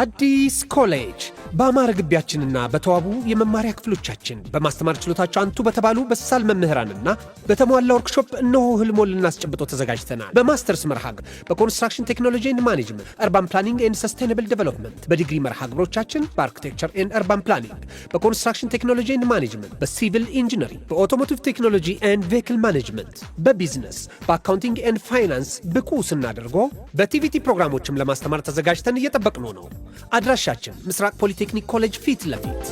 አዲስ ኮሌጅ በአማረ ግቢያችንና በተዋቡ የመማሪያ ክፍሎቻችን በማስተማር ችሎታቸው አንቱ በተባሉ በሳል መምህራንና በተሟላ ወርክሾፕ እነሆ ህልሞን ልናስጨብጦ ተዘጋጅተናል። በማስተርስ መርሃ ግብር በኮንስትራክሽን ቴክኖሎጂ ኤንድ ማኔጅመንት፣ አርባን ፕላኒንግ ኤንድ ሰስቴናብል ዴቨሎፕመንት። በዲግሪ መርሃ ግብሮቻችን በአርኪቴክቸር ኤንድ አርባን ፕላኒንግ፣ በኮንስትራክሽን ቴክኖሎጂ ኤንድ ማኔጅመንት፣ በሲቪል ኢንጂነሪንግ፣ በኦቶሞቲቭ ቴክኖሎጂ ኤንድ ቬሂክል ማኔጅመንት፣ በቢዝነስ፣ በአካውንቲንግ ኤንድ ፋይናንስ ብቁ ስናደርጎ በቲቪቲ ፕሮግራሞችም ለማስተማር ተዘጋጅተን እየጠበቅነው ነው። አድራሻችን ምስራቅ ፖሊቴክኒክ ኮሌጅ ፊት ለፊት።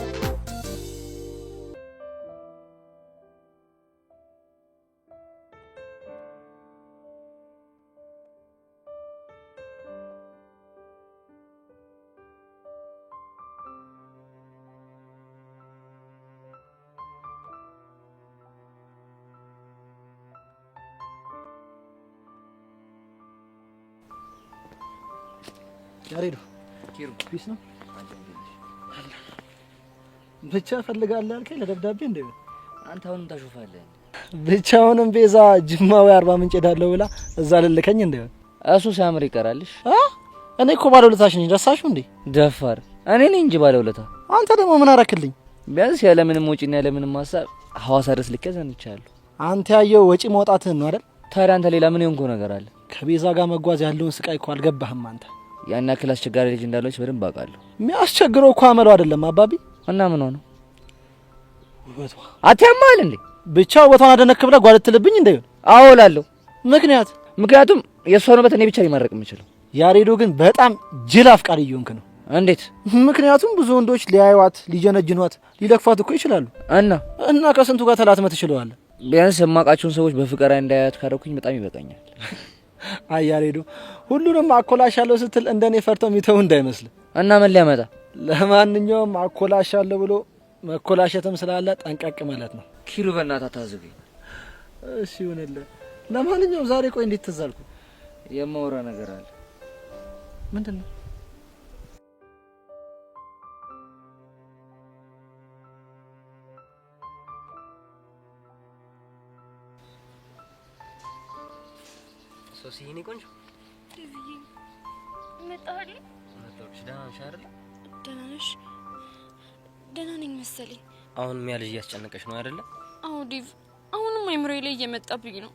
ያሬዱ ፒስ ነው ብቻ ፈልጋለህ አልከኝ ለደብዳቤ እንዴ? አንተ አሁንም ታሾፋለህ። ብቻውንም ቤዛ ጅማው 40 ምንጭ ሄዳለሁ ብላ እዛ ልልከኝ እንዴ? እሱ ሲያምር ይቀራልሽ። እኔ እኮ ባለውለታሽ ነኝ። ረሳሽው እንዴ? ደፋር እኔ ነኝ እንጂ ባለውለታ። አንተ ደግሞ ምን አረክልኝ? ቢያንስ ያለ ምንም ወጪና ያለ ምንም ሐሳብ ሐዋሳ ድረስ ልከዘንቻለሁ። አንተ ያየው ወጪ ማውጣትህን ነው አይደል? ታዲያ አንተ ሌላ ምን የሆንከው ነገር አለ? ከቤዛ ጋር መጓዝ ያለውን ስቃይ እኮ አልገባህም አንተ። ያን ያክል አስቸጋሪ ልጅ እንዳለች በደንብ አውቃለሁ። የሚያስቸግረው እኮ አመለው አይደለም አባቢ። እና ምን ሆነ? ውበቷ አትያማል እንዴ? ብቻ ውበቷን አደነክ ብለህ ጓልትልብኝ እንዴ? አዎ እላለሁ። ምክንያቱም የሷ ውበት እኔ ብቻ ሊመረቅ የምችለው። ያሬዶ ግን በጣም ጅል አፍቃሪ እየሆንክ ነው። እንዴት? ምክንያቱም ብዙ ወንዶች ሊያዩዋት፣ ሊጀነጅኗት፣ ሊለክፋት እኮ ይችላሉ። እና ከስንቱ ጋር ተላትመት ትችለዋለህ። ቢያንስ የማውቃቸውን ሰዎች በፍቅር እንዳያዩት ካደረኩኝ በጣም ይበቃኛል። አይ ያሬዶ ሁሉንም አኮላሻለሁ ስትል እንደኔ ፈርተው የሚተው እንዳይመስል። እና ምን ሊያመጣ? ለማንኛውም አኮላሻለሁ ብሎ መኮላሸትም ስላለ ጠንቀቅ ማለት ነው። ኪሩ በእናትህ አታዝገኝ። እሺ ይሁንልህ። ለማንኛውም ዛሬ ቆይ እንዴት ተዛልኩ? የማወራ ነገር አለ። ምንድነው? ሶሲ የኔ ቆንጆ ዲቪ መጣህ? መጣሁልሽ። ደህና ነሽ አይደል? ደህና ነሽ? ደህና ነኝ መሰለኝ። አሁንም ያ ልጅ እያስጨነቀሽ ነው አይደል? አዎ ዲቭ፣ አሁንም አይምሮዬ ላይ እየመጣብኝ ነው።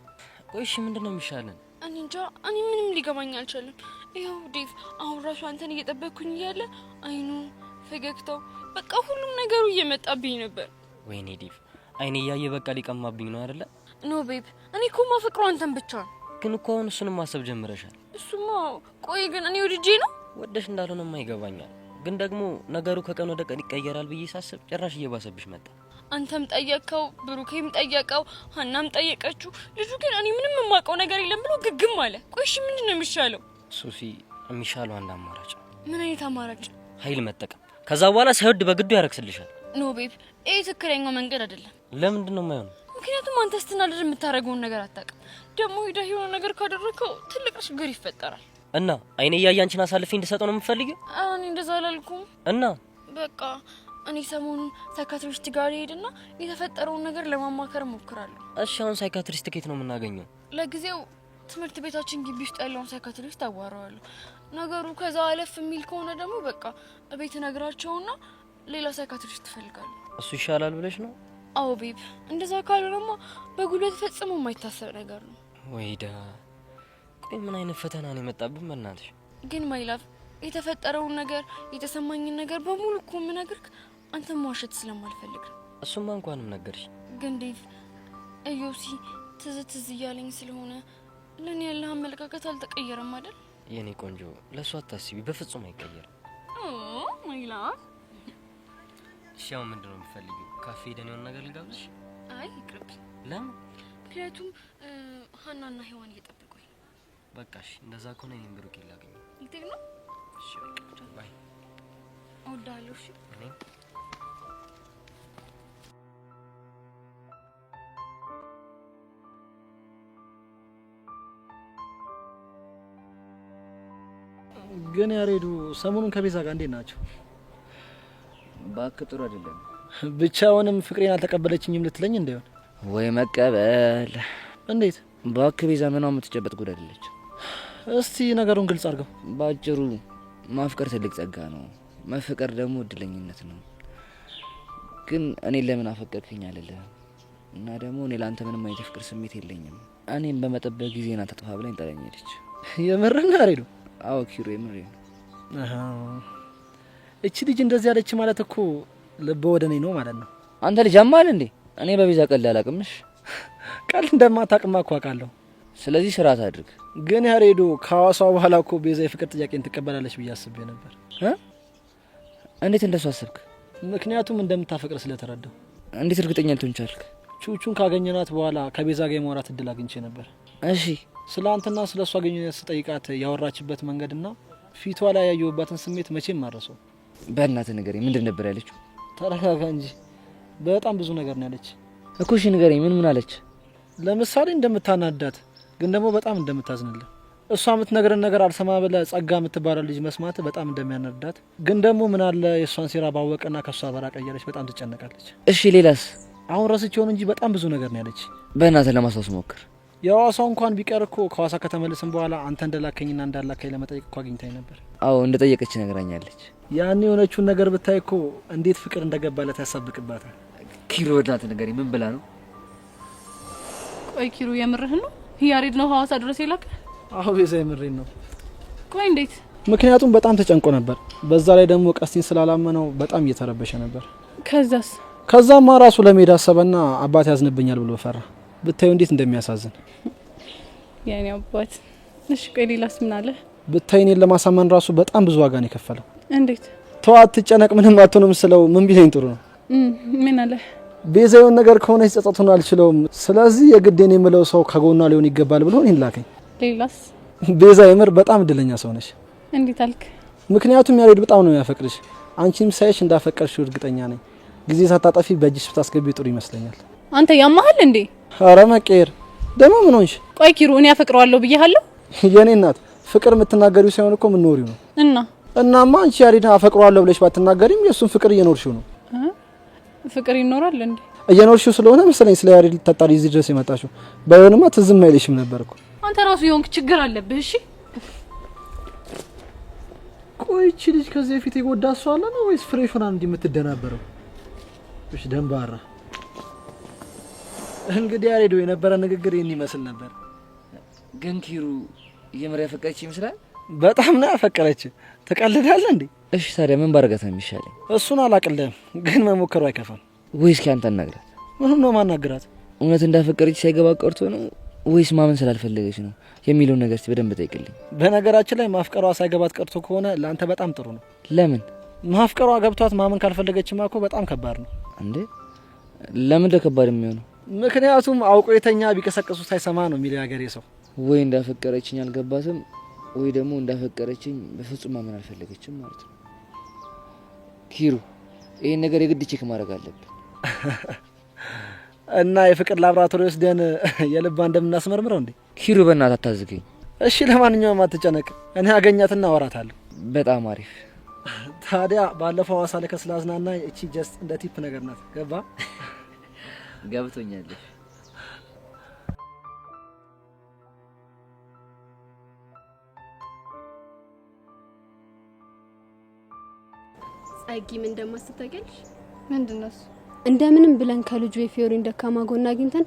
ቆይ እሺ ምንድነው የሚሻለን? እኔ እንጃ፣ እኔ ምንም ሊገባኝ አልቻለም። ይኸው ዲቭ፣ አሁን ራሱ አንተን እየጠበቅኩኝ እያለ አይኑ፣ ፈገግታው፣ በቃ ሁሉም ነገሩ እየመጣብኝ ነበር። ወይኔ ዲቭ፣ አይኔ እያየ በቃ ሊቀማብኝ ነው አይደል? ኖ ቤብ፣ እኔ እኮ ማፈቅረው አንተን ብቻ ነው። ግን እኮ አሁን እሱንም ማሰብ ጀምረሻል። እሱማ ቆይ ግን እኔ ወድጄ ነው? ወደሽ እንዳልሆነማ ይገባኛል። ግን ደግሞ ነገሩ ከቀን ወደ ቀን ይቀየራል ብዬ ሳስብ ጭራሽ እየባሰብሽ መጣ። አንተም ጠየቀው፣ ብሩኬም ጠየቀው፣ ሀናም ጠየቀችው። ልጁ ግን እኔ ምንም የማውቀው ነገር የለም ብሎ ግግም አለ። ቆይ እሺ ምንድነው የሚሻለው? ሶፊ፣ የሚሻለው አንድ አማራጭ። ምን አይነት አማራጭ? ኃይል መጠቀም። ከዛ በኋላ ሳይወድ በግዱ ያረክስልሻል። ኖ ቤብ፣ ይሄ ትክክለኛው መንገድ አይደለም። ለምንድን ነው የማይሆነው? ምክንያቱም አንተ ስትናደድ የምታደርገውን ነገር አታውቅም። ደግሞ ሄደህ የሆነ ነገር ካደረከው ትልቅ ችግር ይፈጠራል። እና አይኔ እያየ አንቺን አሳልፌ እንድሰጠው ነው የምትፈልጊው? እኔ እንደዛ አላልኩም። እና በቃ እኔ ሰሞኑን ሳይካትሪስት ጋር ሄድና የተፈጠረውን ነገር ለማማከር ሞክራለሁ። እሺ አሁን ሳይካትሪስት ከየት ነው የምናገኘው? ለጊዜው ትምህርት ቤታችን ግቢ ውስጥ ያለውን ሳይካትሪስት አዋራዋለሁ። ነገሩ ከዛ አለፍ የሚል ከሆነ ደግሞ በቃ እቤት ነግራቸውና ሌላ ሳይካትሪስት ትፈልጋለሁ። እሱ ይሻላል ብለሽ ነው? አዎ ቤብ፣ እንደዛ ካልሆነማ በጉልበት ፈጽሞ የማይታሰብ ነገር ነው። ወይዳ፣ ቆይ ምን አይነት ፈተና ነው የመጣብን በእናትሽ? ግን ማይላፍ፣ የተፈጠረውን ነገር የተሰማኝን ነገር በሙሉ እኮ የምነግርህ አንተም ዋሸት ስለማልፈልግ ነው። እሱማ እንኳንም ነገርሽ። ግን ዴቭ፣ እዮሲ ትዝ እያለኝ ስለሆነ ለኔ ያለህ አመለካከት አልተቀየረም አይደል? የኔ ቆንጆ፣ ለሱ አታስቢ፣ በፍጹም አይቀየርም። ማይላፍ፣ እሺ አሁን ምንድነው የምትፈልጊው? ካፌ ሄደን የሆነ ነገር ልጋብዝሽ? አይ ይቅርብኝ። ለምን? ምክንያቱም ሀናና ሔዋን እየጠበቁኝ ነው። በቃ እሺ፣ እንደዛ ከሆነ እኔም ብሩክ ይላገኝ። እንዴት ነው? እሺ በቃ ባይ። እወዳለሁ። እሺ እኔ ግን ያሬዱ ሰሞኑን ከቤዛ ጋር እንዴት ናቸው? ባክ ጥሩ አይደለም። ብቻውንም ፍቅሬን አልተቀበለችኝም ልትለኝ እንደሆነ? ወይ መቀበል። እንዴት? ባክ ቤዛ ምናምን የምትጨበጥ ጉድ አይደለች። እስቲ ነገሩን ግልጽ አድርገው። ባጭሩ ማፍቀር ትልቅ ጸጋ ነው። መፈቀር ደግሞ እድለኝነት ነው። ግን እኔ ለምን አፈቀርከኝ አልልህ እና ደግሞ እኔ ላንተ ምንም አይነት ፍቅር ስሜት የለኝም። እኔን በመጠበቅ ጊዜና ተጥፋ ብላኝ ጠላኝ ሄደች። የምርና አሬዶ? አዎ ኪሩ የምሬ ነው። እቺ ልጅ እንደዚህ ያለች ማለት እኮ ልብ ወደኔ ነው ማለት ነው። አንተ ልጅ አማል እንዴ? እኔ በቤዛ ቀልድ አላቅምሽ። ቀልድ እንደማታቅማ እኮ አውቃለሁ። ስለዚህ ስርዓት አድርግ። ግን ያሬዶ ከሐዋሳ በኋላ እኮ ቤዛ የፍቅር ጥያቄን ትቀበላለች ብዬ አስቤ ነበር። እንዴት እንደሱ አሰብክ? ምክንያቱም እንደምታፈቅር ስለተረዳው። እንዴት እርግጠኛ ልትሆን ቻልክ? ቹቹን ካገኘናት በኋላ ከቤዛ ጋር የማውራት እድል አግኝቼ ነበር። እሺ ስለ አንተና ስለ እሷ ግንኙነት ስጠይቃት ያወራችበት መንገድና ፊቷ ላይ ያየሁባትን ስሜት መቼም ማረሰው። በእናትህ ንገረኝ፣ ምንድን ነበር ያለችው? ተረጋጋ እንጂ በጣም ብዙ ነገር ነው ያለች እኮ። እሺ ንገረኝ፣ ምን አለች? ለምሳሌ እንደምታናዳት ግን ደግሞ በጣም እንደምታዝንልህ። እሷ የምትነግረን ነገር አልሰማ ብለህ ጸጋ የምትባለው ልጅ መስማት በጣም እንደሚያናዳት፣ ግን ደግሞ ምን አለ የእሷን ሴራ ባወቀና ከእሷ በራቀ እያለች በጣም ትጨነቃለች። እሺ ሌላስ? አሁን ረስቼውን እንጂ በጣም ብዙ ነገር ነው ያለች። በእናትህ ለማስታወስ ሞክር። የሐዋሳው እንኳን ቢቀር እኮ ከሐዋሳ ከተመለስን በኋላ አንተ እንደላከኝና እንዳላከኝ ለመጠየቅ እኮ አግኝታኝ ነበር። አዎ እንደጠየቀች ነግራኛለች። ያን የሆነችውን ነገር ብታይ እኮ እንዴት ፍቅር እንደገባለት ያሳብቅባታል። ኪሩ በእናትህ ንገረኝ፣ ምን ብላ ነው? ቆይ ኪሩ የምርህን ነው? ያሬድ ነው ሐዋሳ ድረስ የላከ? አዎ ቤዛ የምሬን ነው። ቆይ እንዴት? ምክንያቱም በጣም ተጨንቆ ነበር። በዛ ላይ ደግሞ ቀስቲን ስላላመነው በጣም እየተረበሸ ነበር። ከዛማ ራሱ ለመሄድ አሰበና አባት ያዝንብኛል ብሎ ፈራ። ብታዩ እንዴት እንደሚያሳዝን የኔ አባት። እሺ ቆይ ሌላስ ምን አለ? ብታይ እኔን ለማሳመን ራሱ በጣም ብዙ ዋጋ ነው የከፈለው። እንዴት? ተዋት ትጨነቅ፣ ምንም አትሆንም ስለው ምን ቢለኝ ጥሩ ነው? ምን አለ? ቤዛ የሆነ ነገር ከሆነ ጸጸቱን አልችለውም፣ ስለዚህ የግዴን የምለው ሰው ከጎኗ ሊሆን ይገባል ብሎ እኔን ላከኝ። ሌላስ? ቤዛ የምር በጣም እድለኛ ሰው ነሽ። እንዴት አልክ? ምክንያቱም ያሬድ በጣም ነው የሚያፈቅርሽ። አንቺም ሳይሽ እንዳፈቀርሽው እርግጠኛ ነኝ። ጊዜ ሳታጠፊ በእጅሽ ብታስገቢ ጥሩ ይመስለኛል። አንተ ያማሃል እንዴ? ኧረ መቀየር ደግሞ ምን ሆንሽ? ቆይ ኪሩ እኔ አፈቅረዋለሁ ብዬሃለሁ? የኔ እናት ፍቅር የምትናገሪው ሳይሆን እኮ ምን ኖሪው ነው። እናማ አንቺ ያሬድን አፈቅረዋለሁ ብለሽ ባትናገሪም የሱን ፍቅር እየኖርሽው ነው። ፍቅር ይኖራል እንዴ? እየኖርሽው ስለሆነ መሰለኝ ስለ ያሬድ ልታጣሪ እዚህ ድረስ የመጣሽው። ባይሆንማ ትዝም አይልሽም ነበር እኮ። አንተ ራሱ የሆንክ ችግር አለብህ። እሺ ቆይ እቺ ልጅ ከዚህ በፊት የጎዳት ሰው አለ ነው ወይስ ፍሬሽ ሆና እንዲህ የምትደናበረው? እሺ ደንባራ። እንግዲህ ያሬድ የነበረ ንግግር ይሄን ይመስል ነበር። ግን ኪሩ የምር ያፈቀረች ይመስላል። በጣም ነው ያፈቀረች። ተቀልዳለህ እንዴ? እሺ ታዲያ ምን ባረጋት ነው የሚሻለኝ? እሱን አላቅልህም፣ ግን መሞከሩ አይከፋም። ወይስ ካንተ አናግራት? ምን ነው ማናግራት? እውነት እንዳፈቀረች ሳይገባ ቀርቶ ነው ወይስ ማመን ስላልፈለገች ነው የሚለውን ነገር በደንብ ጠይቅልኝ። በነገራችን ላይ ማፍቀሯ ሳይገባት ቀርቶ ከሆነ ላንተ በጣም ጥሩ ነው። ለምን? ማፍቀሯ ገብቷት ማመን ካልፈለገችማ እኮ በጣም ከባድ ነው። እንዴ ለምን ከባድ የሚሆነው? ምክንያቱም አውቆ የተኛ ቢቀሰቅሱት አይሰማ ነው የሚለው ያገሬ ሰው። ወይ እንዳፈቀረችኝ አልገባትም ወይ ደግሞ እንዳፈቀረችኝ በፍጹም ማመን አልፈለገችም ማለት ነው። ኪሩ ይሄን ነገር የግድ ቼክ ማድረግ አለብን። እና የፍቅር ላብራቶሪ ወስደን የልባ እንደምናስመርምረው እንዴ? ኪሩ በእናትህ አታዝገኝ። እሺ ለማንኛውም አትጨነቅ፣ እኔ አገኛትና አወራታለሁ። በጣም አሪፍ። ታዲያ ባለፈው ሐዋሳ ላይ ከስላዝናና እቺ ጀስት እንደ ቲፕ ነገር ናት። ገባ? ገብቶኛል። ጸጊ ምን እንደማስተታገልሽ? ምንድነው? እንደምንም ብለን ከልጁ የፊዮሪን ደካማ ጎና አግኝተን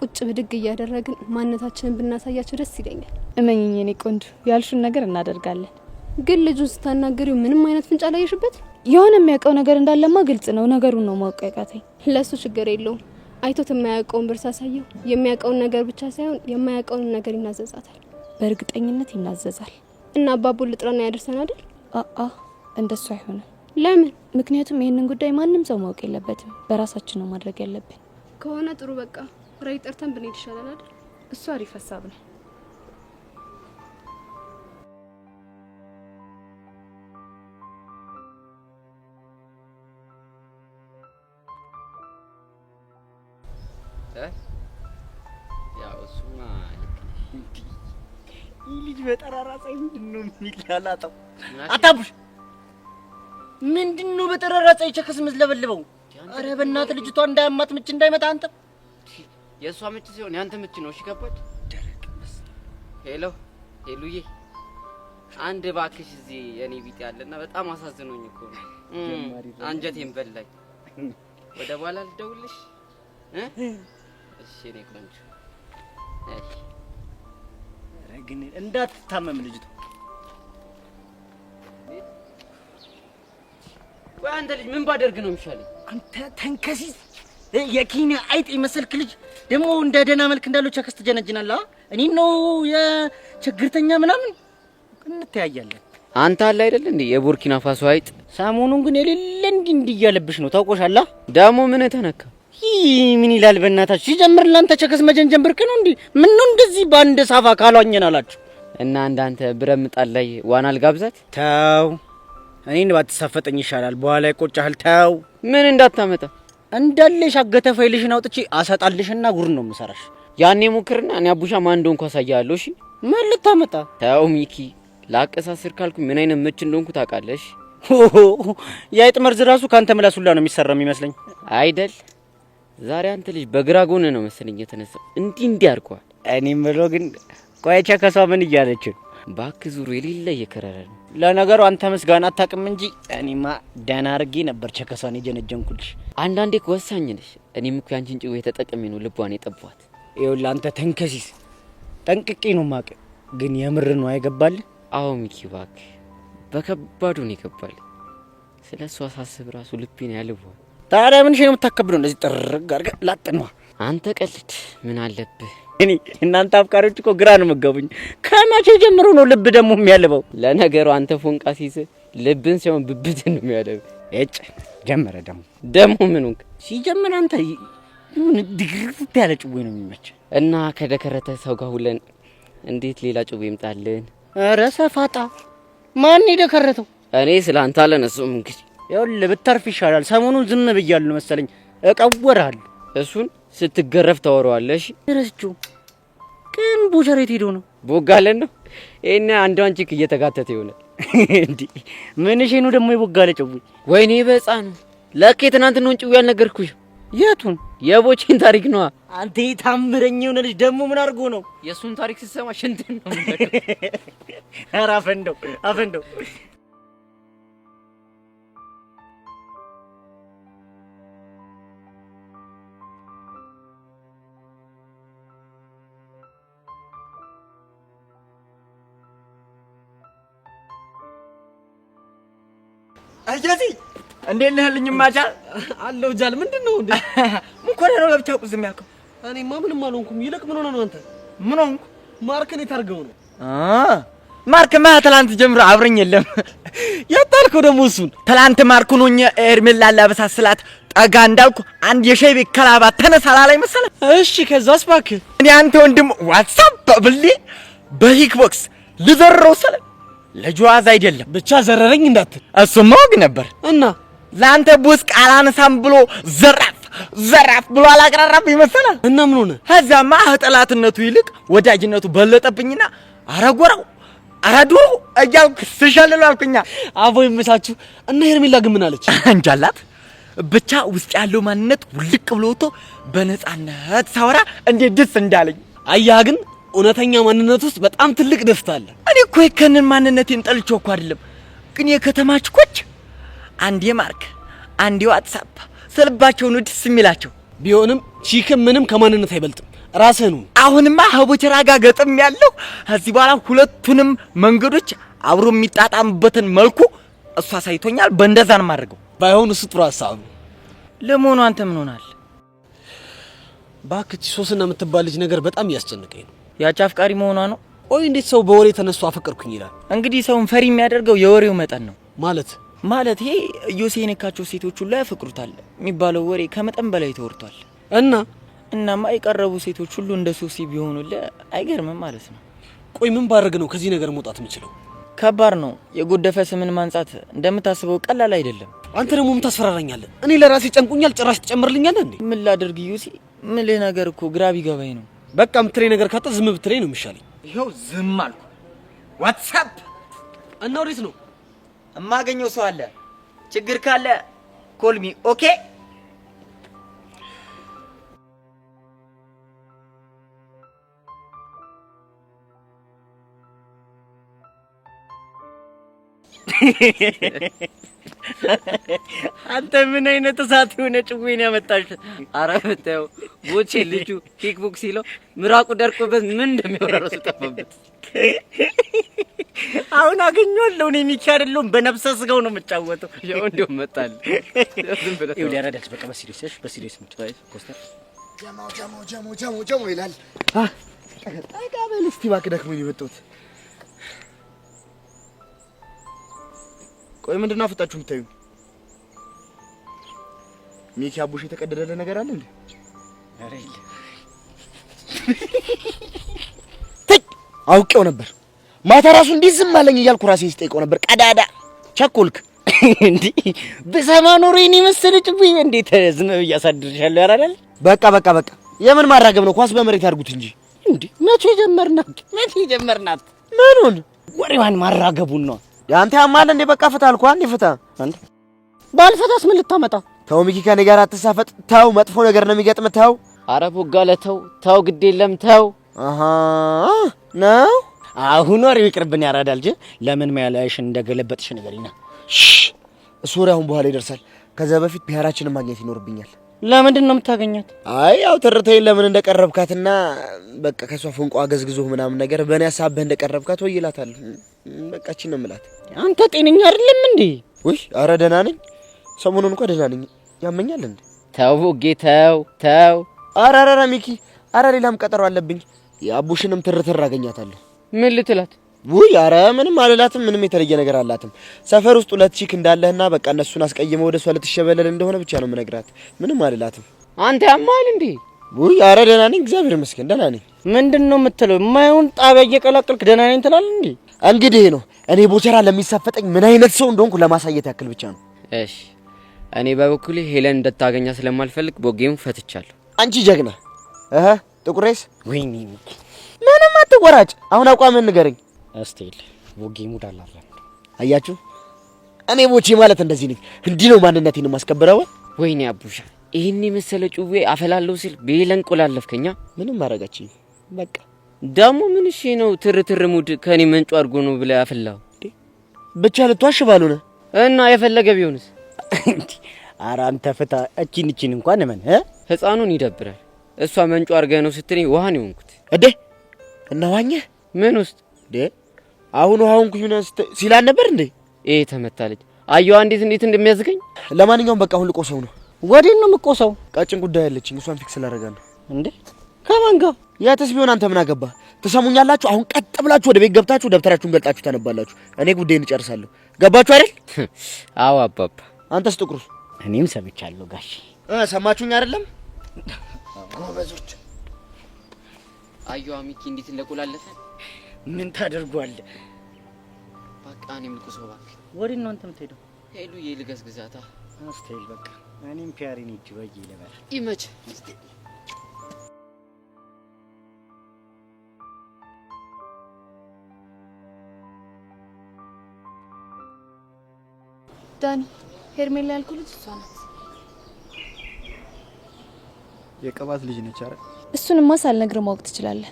ቁጭ ብድግ እያደረግን ማንነታችንን ብናሳያቸው ደስ ይለኛል። እመኝኝ የኔ ቆንጆ፣ ያልሹን ነገር እናደርጋለን። ግን ልጁን ስታናገሪው ምንም አይነት ፍንጭ አላየሽበት? የሆነ የሚያውቀው ነገር እንዳለማ ግልጽ ነው። ነገሩን ነው ማወቅ ያቃተኝ። ለሱ ችግር የለውም። አይቶት የማያውቀውን ብር ሳሳየው የሚያውቀውን ነገር ብቻ ሳይሆን የማያውቀውን ነገር ይናዘዛታል። በእርግጠኝነት ይናዘዛል። እና አባቡን ልጥራና ያደርሰን አይደል? እንደሱ አይሆንም። ለምን? ምክንያቱም ይሄንን ጉዳይ ማንም ሰው ማወቅ የለበትም። በራሳችን ነው ማድረግ ያለብን። ከሆነ ጥሩ፣ በቃ ራይ ጠርተን ብንሄድ ይሻላል አይደል? እሱ አሪፍ ሀሳብ ነው። ያው እሱማ ልጅ በጠራራ ፀሐይ ምንድነው የሚላላጣው? አታቡሽ ምንድነው በጠራራ ፀሐይ ቸከስ ምዝለበልበው? አረ በእናትህ ልጅቷ እንዳያማት ምች እንዳይመታ አንተ። የእሷ ምች ሲሆን ያንተ ምች ነው። እሺ ገባች። ሄሎ ሄሉዬ፣ አንድ እባክሽ እዚህ የኔ ቢጤ ያለና በጣም አሳዝኖኝ እኮ ነው። አንጀቴን በላኝ። ወደ በኋላ ልደውልሽ እሺ እኔ ቆንጆ እሺ። ግን እንዳትታመም ልጅቷ። ወይ አንተ ልጅ ምን ባደርግ ነው የሚሻለኝ? አንተ ተንከሲስ የኪኒ አይጥ የመሰልክ ልጅ ደግሞ እንደ ደህና መልክ እንዳለው ቸከስ ትጀነጅናለህ። እኔ ነው የችግርተኛ ምናምን እንተያያለን። አንተ አለ አይደል እንዴ የቡርኪና ፋሶ አይጥ። ሰሞኑን ግን የሌለ እንዲህ እያለብሽ ነው ታውቆሻላ። ደግሞ ምን ተነካ? ምን ይላል በእናታችሁ? ሲጀምር ላንተ ቸከስ መጀንጀን ብርቅ ነው እንዴ? ምን ነው እንደዚህ በአንድ ሳፋ ካሏኘን አላችሁ? እና እንዳንተ ብረምጣል ላይ ዋና አልጋብዛት። ተው እኔን ባትሳፈጠኝ ይሻላል። በኋላ ይቆጫል። ተው ምን እንዳታመጣ እንዳለሽ አገተ ፋይልሽን አውጥቼ አሰጣልሽና ጉር ነው የምሰራሽ። ያኔ ሙክርና እኔ አቡሻ ማን እንደሆንኩ አሳያለሁ። እሺ ምን ልታመጣ? ተው ሚኪ ላቀሳስር ካልኩ ምን አይነት ምች እንደሆንኩ ታውቃለሽ? የአይጥ መርዝ ራሱ ካንተ ምላሱላ ነው የሚሰራው የሚመስለኝ አይደል? ዛሬ አንተ ልጅ በግራ ጎን ነው መሰለኝ የተነሳው። እንዲህ አድርጓል። እኔ ምለው ግን ቆይቻ ከሷ ምን እያለች ባክ ዙሩ የሌለ እየከረረ ነው። ለነገሩ አንተ መስጋና አታውቅም እንጂ እኔማ ደህና አድርጌ ነበር ቸከሷን የጀነጀንኩልሽ። አንዳንዴ እኮ ወሳኝ ነሽ። እኔም እኮ ያንቺን ጭዌ ተጠቅሜ ነው ልቧን የጠቧት። ይኸውልህ አንተ ተንከሲስ ጠንቅቄ ነው ማቅ ግን የምር ነው አይገባል። አዎ ሚኪ ባክ በከባዱ ነው ይገባል። ስለሷ ሳስብ ራሱ ልቤን ያልቧል። ታዲያ ምን ነው የምታከብደው? እንደዚህ ጥርግ አድርገህ ላጥነዋ። አንተ ቀልድ ምን አለብህ? እኔ እናንተ አፍቃሪዎች እኮ ግራ ነው መጋቡኝ። ከመቼ ጀምሮ ነው ልብ ደግሞ የሚያልበው? ለነገሩ አንተ ፎንቃ ሲይዝ ልብን ሳይሆን ብብትን ነው የሚያልበው። እጭ ጀመረ ደግሞ ምን ሆንክ? ሲጀምር አንተ ምን ድግርት ያለ ጭዌ ነው የሚመች እና ከደከረተ ሰው ጋር ሁለን እንዴት ሌላ ጭዌ ይምጣልን? ኧረ ሰፋጣ ማን ይደከረተው? እኔ ስላንተ አለነሱም እንግዲህ ይኸውልህ ብታርፍ ይሻላል። ሰሞኑን ዝም ብያለሁ መሰለኝ እቀወራለሁ። እሱን ስትገረፍ ታወራዋለሽ። ረስቼው ግን ቡቸሬት ሄዶ ነው ቦጋለን ነው እኔ አንዷን ቺክ እየተጋተተ ይሆናል እንዴ? ምንሽ ነው ደግሞ የቦጋለ ጭዌ? ወይኔ በህፃኑ ለከ ትናንትናውን ጭዌ ያልነገርኩሽ። የቱን? የቦቼን ታሪክ ነው። አንተ ታምረኝ የሆነ ልጅ ደግሞ ምን አድርጎ ነው? የሱን ታሪክ ሲሰማ ሽንትን ነው። ኧረ አፈንደው አያዚ እንዴት ነህ? ልኝ ማቻል አለው ጃል ምንድነው እንዴ? ምን ኮነ ነው ለብቻው ዝም ያልከው? እኔማ ምንም አልሆንኩም። ይልቅ ምን ሆነ ነው አንተ? ምን ሆንኩ? ማርክን የታርገው ነው? ማርክማ ትላንት ጀምሮ አብረኝ የለም። ያጣልከው ደግሞ እሱን። ትላንት ማርኩን ሆኜ ኤርሜላ ላበሳስላት ጠጋ እንዳልኩ አንድ የሸይ ቤት ከላባት ተነሳላ ላይ መሰለ። እሺ ከዛስ እባክህ እኔ አንተ ወንድም ዋትስአፕ ብሊ በሂክቦክስ ልዘረው ሰለ ለጇዝ አይደለም ብቻ ዘረረኝ እንዳትል። እሱማ ወግ ነበር እና ላንተ ቡስ ቃላንሳም ብሎ ዘራፍ ብሎ አላቀራራብ ይመስላል። እና ምን ሆነ? ከዛማ ጠላትነቱ ይልቅ ወዳጅነቱ በለጠብኝና አረጎራው አራዱሩ እያልኩ ስሸልል አልኩኛ። አቦ ይመሳችሁ። እና ሄርሜላ ግን ምን አለች? እንጃላት ብቻ ውስጥ ያለው ማንነት ውልቅ ብሎ ወጥቶ በነጻነት ሳወራ እንዴት ደስ እንዳለኝ። አያህ ግን እውነተኛ ማንነት ውስጥ በጣም ትልቅ ደስታ አለ። እኔ እኮ የከንን ማንነቴን ጠልቼው እኮ አይደለም፣ ግን የከተማች ኮች አንዴ ማርክ አንዴ ዋትስአፕ ስልባቸው ነው ደስ የሚላቸው። ቢሆንም ቺክም ምንም ከማንነት አይበልጥም። ራስህ ነው። አሁንማ ሀቦቸራ ጋር ገጥም ያለው እዚህ በኋላ ሁለቱንም መንገዶች አብሮ የሚጣጣምበትን መልኩ እሷ ሳይቶኛል። በእንደዛ ነው ማድረገው። ባይሆን እሱ ጥሩ ሐሳብ ነው። ለመሆኑ አንተ ምን ሆናል? ባክቺ ሶስና የምትባል ልጅ ነገር በጣም እያስጨነቀኝ ነው። ያቺ አፍቃሪ መሆኗ ነው? ቆይ እንዴት ሰው በወሬ ተነስቶ አፈቀርኩኝ ይላል? እንግዲህ ሰውን ፈሪ የሚያደርገው የወሬው መጠን ነው። ማለት ይሄ ዮሴ የነካቸው ሴቶች ሁሉ ያፈቅሩታል የሚባለው ወሬ ከመጠን በላይ ተወርቷል። እናማ የቀረቡ ሴቶች ሁሉ እንደ ሶሲ ቢሆኑልህ አይገርምም ማለት ነው። ቆይ ምን ባደርግ ነው ከዚህ ነገር መውጣት የምችለው? ከባድ ነው። የጎደፈ ስምን ማንጻት እንደምታስበው ቀላል አይደለም። አንተ ደግሞ ምን ታስፈራራኛለህ? እኔ ለራሴ ጨንቁኛል፣ ጭራሽ ትጨምርልኛለህ እንዴ? ምን ላድርግ ዮሴ? ምን ነገር እኮ ግራ ቢገባኝ ነው። በቃ ምትለኝ ነገር ካጣ ዝም ብትለኝ ነው የሚሻለኝ። ይሄው ዝም አልኩ። ዋትስአፕ እና ወዴት ነው እማገኘው? ሰው አለ። ችግር ካለ ኮልሚ ኦኬ። አንተ ምን አይነት እሳት የሆነ ጭዌን ያመጣሽ? ኧረ ብታየው ቦቼ ልጁ ኪክ ቦክስ ሲለው ምራቁ ደርቆበት ምን እንደሚወራረው ስጠፋበት። አሁን አገኘዋለሁ። እኔ ሚኪ አይደለሁም በነፍሰ ስጋው ነው የምጫወተው። ያው እንደውም መጣል ዝም ብለህ ይኸውልህ ያረዳል። በቃ በሲሪየስ ምጫወት ኮስተር ጀሞ ይላል። አይቃበል እስቲ እባክህ ደክሞኝ የመጣሁት። ቆይ ምንድን ነው አፍጣችሁ የምታዩኝ? ሚኪ አቡሽ የተቀደደለ ነገር አለ እንዴ? ኧረ የለም። አውቄው ነበር። ማታ ራሱ እንዲህ ዝም አለኝ እያልኩ ራሴን ስጠይቀው ነበር። ቀዳዳ ቸኮልክ እንዴ? በሰማ ኖሮ የኔ መሰለ ጭዌ እንዴት ዝም ብዬ አሳድርሻለሁ? ያራዳል። በቃ የምን ማራገብ ነው? ኳስ በመሬት አድርጉት እንጂ። እንዴ መቼ ጀመርናት? ምኑን? ወሬዋን ማራገቡን ነው። ያንተ ያማል እንዴ? በቃ ፍታ አልኩህ። አንዴ ፍታ። አንተ ባልፈታስ ምን ልታመጣ? ተው ሚኪ፣ ከኔ ጋር አትሳፈጥ። ተው፣ መጥፎ ነገር ነው የሚገጥም። ተው። ኧረ ቦጋለ ተው፣ ግድ የለም ተው። አሃ ነው። አሁን ወሬው ይቅርብን። ያራዳል እንጂ ለምን ማያላሽን እንደገለበጥሽ ንገሪና። እሱ ወሬ አሁን በኋላ ይደርሳል። ከዛ በፊት ብሔራችንን ማግኘት ይኖርብኛል። ለምንድን ነው የምታገኛት? አይ ያው ተርተይን ለምን እንደቀረብካትና በቃ ከሷ ፎንቋ ገዝግዞህ ምናምን ነገር በእኔ ሀሳብህ እንደቀረብካት ወይ ይላታል። በቃ እቺ ነው የምላት። አንተ ጤነኛ አይደለም እንዴ? ወይ ኧረ ደህና ነኝ። ሰሞኑን እንኳን ደህና ነኝ። ያመኛል እንዴ? ተው ቦጌ ተው። ኧረ ሚኪ፣ ኧረ ሌላም ቀጠሮ አለብኝ። የአቡሽንም ትርትር አገኛታለሁ። ምን ልትላት? ውይ ኧረ ምንም አልላትም። ምንም የተለየ ነገር አላትም። ሰፈር ውስጥ 2 ቺክ እንዳለህና በቃ እነሱን አስቀይመው ወደሷ ልትሸበለል እንደሆነ ብቻ ነው የምነግራት። ምንም አልላትም። አንተ ያማል እንዴ? ውይ ኧረ ደህና ነኝ፣ እግዚአብሔር ይመስገን ደህና ነኝ። ምንድነው የምትለው? የማይሆን ጣቢያ እየቀላቀልክ ደህና ነኝ ትላለህ እንዴ? እንግዲህ ነው እኔ ቦቸራ ለሚሳፈጠኝ ምን አይነት ሰው እንደሆንኩ ለማሳየት ያክል ብቻ ነው። እሺ እኔ በበኩሌ ሄለን እንደታገኛ ስለማልፈልግ ቦጌውን ፈትቻለሁ። አንቺ ጀግና ጥቁሬስ። ወይኔ ሚኪ ምንም አትቆራጭ። አሁን አቋምን ንገረኝ። እስቲል ቦጌ ሙድ አላለ። አያችሁ እኔ ቦቼ ማለት እንደዚህ ነኝ። እንዲህ ነው ማንነቴን ማስከበረው። ወይኔ አቡሻ ይሄን የመሰለ ጩቤ አፈላለው ሲል በሄለን ቆላለፍከኛ። ምንም ማረጋችኝ። በቃ ደሞ ምን እሺ ነው ትርትር ሙድ ከኔ መንጮ አድርጎ ነው ብለ ያፈላው ብቻ ልትዋሽ ባልሆነ እና የፈለገ ቢሆንስ? ኧረ አንተ ፍታ። እቺን እንኳን ምን ህፃኑን ይደብራል። እሷ መንጮ አርገ ነው ስትለኝ ውሃን ይሆንኩት እዴ እና ዋኘ ምን ውስጥ እዴ አሁን ውሃውን ኩዩና ሲላል ነበር እንዴ? ይሄ ተመታለች። አየዋ እንዴት እንደሚያዝገኝ። ለማንኛውም በቃ አሁን ልቆሰው ነው። ወዴት ነው የምቆሰው? ቀጭን ጉዳይ አለችኝ። እሷን ፊክስ ላደርጋለሁ። እንዴ ከማን ጋር? ያተስ ቢሆን አንተ ምን አገባ? ትሰሙኛላችሁ? አሁን ቀጥ ብላችሁ ወደ ቤት ገብታችሁ ደብተራችሁን ገልጣችሁ ታነባላችሁ። እኔ ጉዳይን እጨርሳለሁ። ገባችሁ አይደል? አዎ አባባ። አንተስ ጥቁሩ? እኔም ሰምቻለሁ ጋሽ። ሰማችሁኝ አይደለም? ጎበዞች። አየዋ ሚኪ እንዴት እንደቆላለፈ። ምን ታደርጓለህ? በቃ እኔም ልቆሰው እባክህ። ወዴት ነው አንተ የምትሄደው? ሄሉ የልገስግዛታ። አስተል በቃ እኔም ፒያሪን እጅ ወጂ ለበል ይመች። ዳኒ ሄርሜላ ያልኩት ልጅ እሷ ናት። የቅባት ልጅ ነች አይደል? እሱንማ ሳልነግርህ ማወቅ ትችላለህ።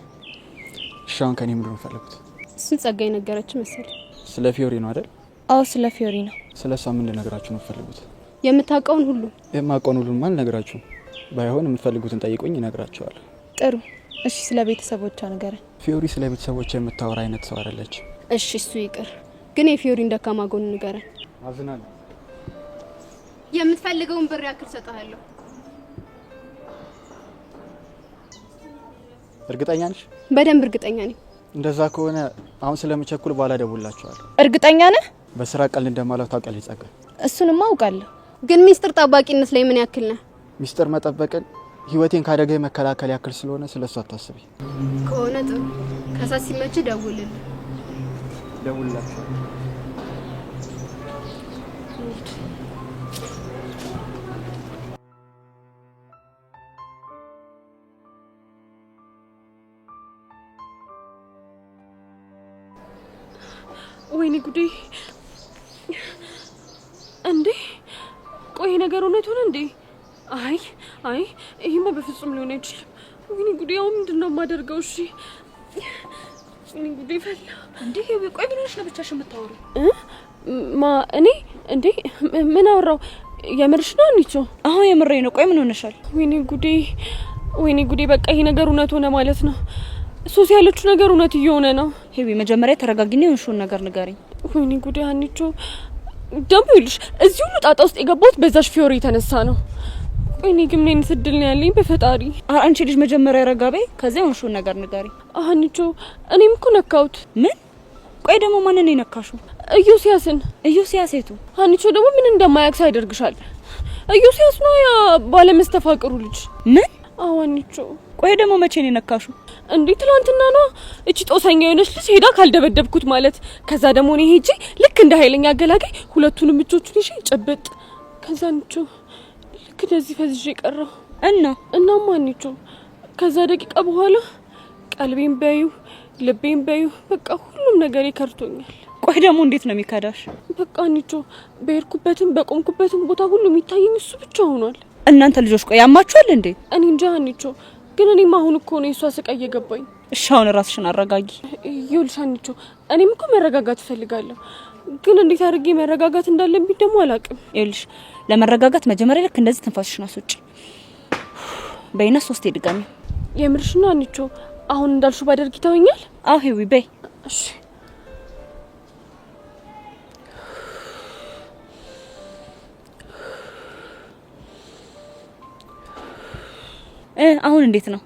እሺ አሁን ከኔ ምንድን ነው የምትፈልጉት? እሱን ጸጋይ ነገረች መሰል። ስለ ፊዮሪ ነው አይደል? አዎ ስለ ፊዮሪ ነው። ስለ እሷ ምን ልነግራችሁ ነው የምትፈልጉት? የምታውቀውን ሁሉ። የማውቀውን ሁሉ ማን ነግራችሁ? ባይሆን የምትፈልጉትን ጠይቁኝ እነግራችኋለሁ። ጥሩ እሺ። ስለ ቤተሰቦቿ ንገረን። ፊዮሪ ስለ ቤተሰቦቿ የምታወራ አይነት ሰው አይደለች። እሺ እሱ ይቅር፣ ግን የፊዮሪን ደካማ ጎን ንገረን። አዝናለሁ። የምትፈልገውን ብር ያክል ሰጣለሁ። እርግጠኛ ነሽ? በደንብ እርግጠኛ ነኝ። እንደዛ ከሆነ አሁን ስለምቸኩል በኋላ ደውላችኋለሁ። እርግጠኛ ነህ? በስራ ቀል እንደማላው ታውቂያለሽ ጸጋ። እሱንማ አውቃለሁ፣ ግን ሚስጥር ጠባቂነት ላይ ምን ያክል ነህ? ሚስጥር መጠበቅን ህይወቴን ካደጋ መከላከል ያክል ስለሆነ ስለሱ አታስቢ። ከሆነ ጥሩ። ከሳት ሲመች ደውልልኝ። ደውልላችኋለሁ። ወይኔ ጉዴ! እንዴ ቆይ ነገር እውነት ሆነ እንዴ? አይ ይሄማ በፍጹም ሊሆን አይችልም። ወይኔ ጉዴ! አሁን ምንድነው የማደርገው? እሺ ወይኔ ጉዴ ፈላ። እንዴ ቆይ ምን ሆነሽ ነው ብቻሽን የምታወሪው? እኔ እንዴ ምን አወራው? የምርሽ ነው አንቺ? አሁን የምሬ ነው። ቆይ ምን ሆነሻል? ወይኔ ጉዴ በቃ ይሄ ነገር እውነት ሆነ ማለት ነው። ሶሲ ያለችው ነገር እውነት እየሆነ ነው። ሄቢ መጀመሪያ ተረጋጊና የሆንሽውን ነገር ንገሪኝ። ወይኔ ጉዴ አንቺ ደሞ ይልሽ እዚህ ሁሉ ጣጣ ውስጥ የገባሁት በዛሽ ፊዮሪ የተነሳ ነው። ወይኔ ግን ምን ስድል ነው ያለኝ በፈጣሪ። አንቺ ልጅ መጀመሪያ ረጋቤ ከዚያ የሆንሽውን ነገር ንገሪኝ። አንቺ እኔም እኮ ነካሁት። ምን? ቆይ ደግሞ ማንን ነው የነካሽው? ኢዮስያስ የቱ? አንቺ ደግሞ ምን እንደማያክስ ያደርግሻል። ኢዮስያስ ነው ያ ባለመስተፋቅሩ ልጅ። ምን? አዎ አንቺ። ቆይ ደግሞ መቼ ነው የነካሽው? እንዴ ትላንትና ነው። እቺ ጦሰኛ የሆነች ልጅ ሄዳ ካልደበደብኩት ማለት። ከዛ ደግሞ እኔ ሄጄ ልክ እንደ ኃይለኛ አገላጋይ ሁለቱንም እጆቹን ይዤ ጨበጥ። ከዛ አንቺ ልክ እንደዚህ ፈዝዤ ቀረሁ እናማ አንቺ ከዛ ደቂቃ በኋላ ቀልቤን በዩ ልቤን በዩ በቃ ሁሉም ነገር ይከርቶኛል። ቆይ ደግሞ እንዴት ነው የሚካዳሽ? በቃ አንቺ በሄድኩበትም በቆምኩበትም ቦታ ሁሉ የሚታየኝ እሱ ብቻ ሆኗል። እናንተ ልጆች ቆይ ያማችኋል እንዴ? እኔ እንጃ አንቺ ግን እኔም አሁን እኮ ነው የሷ ስቃይ እየገባኝ። እሺ አሁን ራስሽን አረጋጊ። ይኸውልሽ አንቺ እኔም እኮ መረጋጋት እፈልጋለሁ፣ ግን እንዴት አድርጌ መረጋጋት እንዳለብኝ ደግሞ አላውቅም። ይኸውልሽ ለመረጋጋት መጀመሪያ ልክ እንደዚህ ትንፋስሽን አስወጪ በይና 3 ድጋሚ። የምርሽ ነው አንቺ? አሁን እንዳልሽው ባደርግ ይተወኛል? አዎ ሄዊ በይ። እሺ አሁን እንዴት ነው?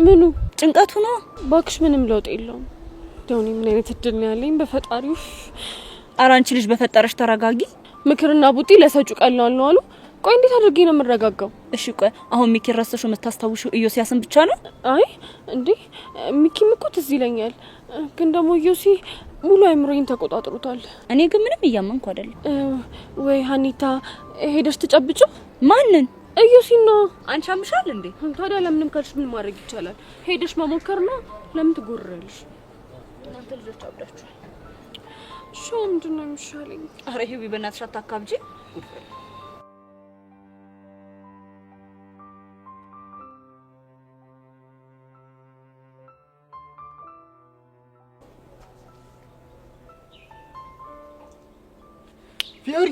ምኑ? ጭንቀቱ ነው? ባክሽ ምንም ለውጥ የለውም። ደውኔ ምን አይነት እድል ነው ያለኝ በፈጣሪው። ኧረ አንቺ ልጅ በፈጠረሽ ተረጋጊ። ምክርና ቡጢ ለሰጩ ቀላል ነው አሉ። ቆይ እንዴት አድርጌ ነው የምረጋጋው? እሺ ቆይ አሁን ሚኪ ረስተሽው የምታስታውሽው ኢዮስያስን ብቻ ነው? አይ እንዴ ሚኪም እኮ ትዝ ይለኛል፣ ግን ደግሞ ኢዮሲ ሙሉ አይምሮዬን ተቆጣጥሮታል። እኔ ግን ምንም እያመንኩ አይደለም። ወይ ሀኒታ ሄደሽ ትጨብጭው። ማንን? ኢዮሲና። አንቺ አምሻል እንዴ? ታዲያ ለምንም ካልሽ ምን ማድረግ ይቻላል? ሄደሽ መሞከር ነው። ለምን ትጎርራለሽ? እናንተ ልጆች አብዳችኋል። እሺ ምንድን ነው የሚሻለኝ? ኧረ ሄዊ በእናትሽ አታካብጂ። ፊዮሪ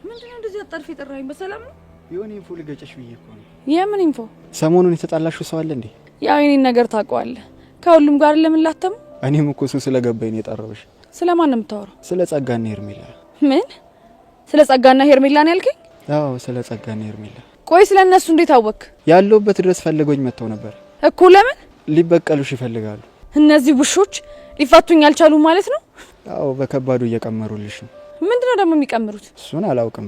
ምንድነው እንደዚህ አጣርፊ ጠራኝ? በሰላም ነው? የሆነ ኢንፎ ልገጨሽ ብዬ እኮ ነው። የምን ኢንፎ? ሰሞኑን የተጣላሽው ሰው አለ እንዴ? ያው የኔን ነገር ታውቀዋለህ። ከሁሉም ጋር ለምን ላተም? እኔም እኮ እሱ ስለገባኝ ነው የጠራሁሽ። ስለማን ነው የምታወራው? ስለ ጸጋና ሄርሜላ። ምን? ስለ ጸጋና ሄርሜላ ነው ያልከኝ? አዎ ስለ ጸጋና ሄርሜላ። ቆይ ስለ እነሱ እንዴት አወቅ? ያለውበት ድረስ ፈልገውኝ መጥተው ነበር እኮ። ለምን? ሊበቀሉሽ ይፈልጋሉ። እነዚህ ውሾች ሊፋቱኝ አልቻሉ ማለት ነው? አዎ በከባዱ እየቀመሩልሽ ነው። ምንድነው ደግሞ የሚቀምሩት? እሱን አላውቅም፣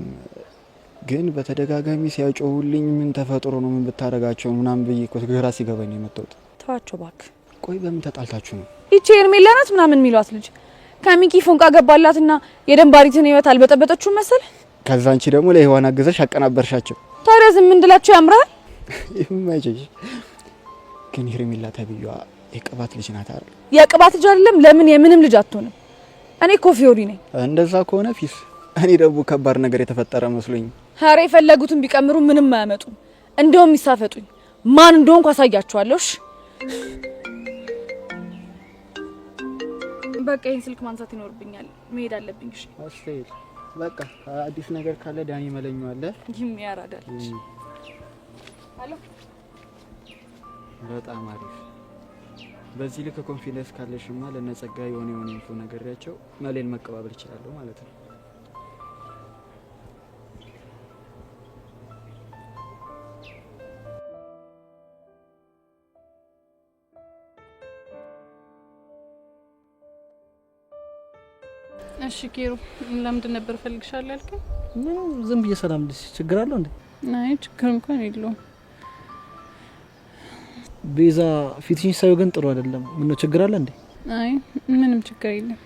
ግን በተደጋጋሚ ሲያጮሁልኝ ምን ተፈጥሮ ነው ምን ብታረጋቸው ምናምን ብዬ እኮ ግራ ሲገባኝ ነው የመጣሁት። ተዋቸው እባክህ። ቆይ በምን ተጣልታችሁ ነው? ይቺ ሄርሜላ ናት ምናምን የሚሏት ልጅ ከሚኪ ፎንቃ ገባላትና የደንባሪትን ህይወት አልበጠበጠችው መሰል። ከዛ አንቺ ደግሞ ለህዋን አገዘሽ አቀናበርሻቸው። ታዲያ ዝም እንድላቸው ያምራል? ይማይጭሽ። ግን ሄርሜላ ተብዩዋ የቅባት ልጅ ናት አይደል? የቅባት ልጅ አይደለም። ለምን የምንም ልጅ አትሆንም? እኔ እኮ ፊዮሪ ነኝ። እንደዛ ከሆነ ፊስ፣ እኔ ደግሞ ከባድ ነገር የተፈጠረ መስሎኝ። ሀሬ የፈለጉትን ቢቀምሩ ምንም አያመጡም። እንደውም ይሳፈጡኝ። ማን እንደሆንኩ አሳያቸዋለሁ። እሺ በቃ ይሄን ስልክ ማንሳት ይኖርብኛል። መሄድ አለብኝ። እሺ አስተይል በቃ አዲስ ነገር ካለ ዳኒ መለኛው አለ። ይህም ያራዳል። አሎ በጣም አሪፍ። በዚህ ልክ ኮንፊደንስ ካለሽማ ለነጸጋ የሆነ ኢንፎ ነገርያቸው መሌን መቀባበል ይችላል ማለት ነው። እሺ ኪሩ ለምንድን ነበር ፈልግሻለሁ ያልከኝ? ምንም ዝም ብዬ ሰላም ልሽ። ችግር አለው እንዴ? አይ ችግር እንኳን የለውም። ቤዛ ፊትሽን ሳይው ግን ጥሩ አይደለም። ምነው ችግር አለ እንዴ? አይ ምንም ችግር የለም።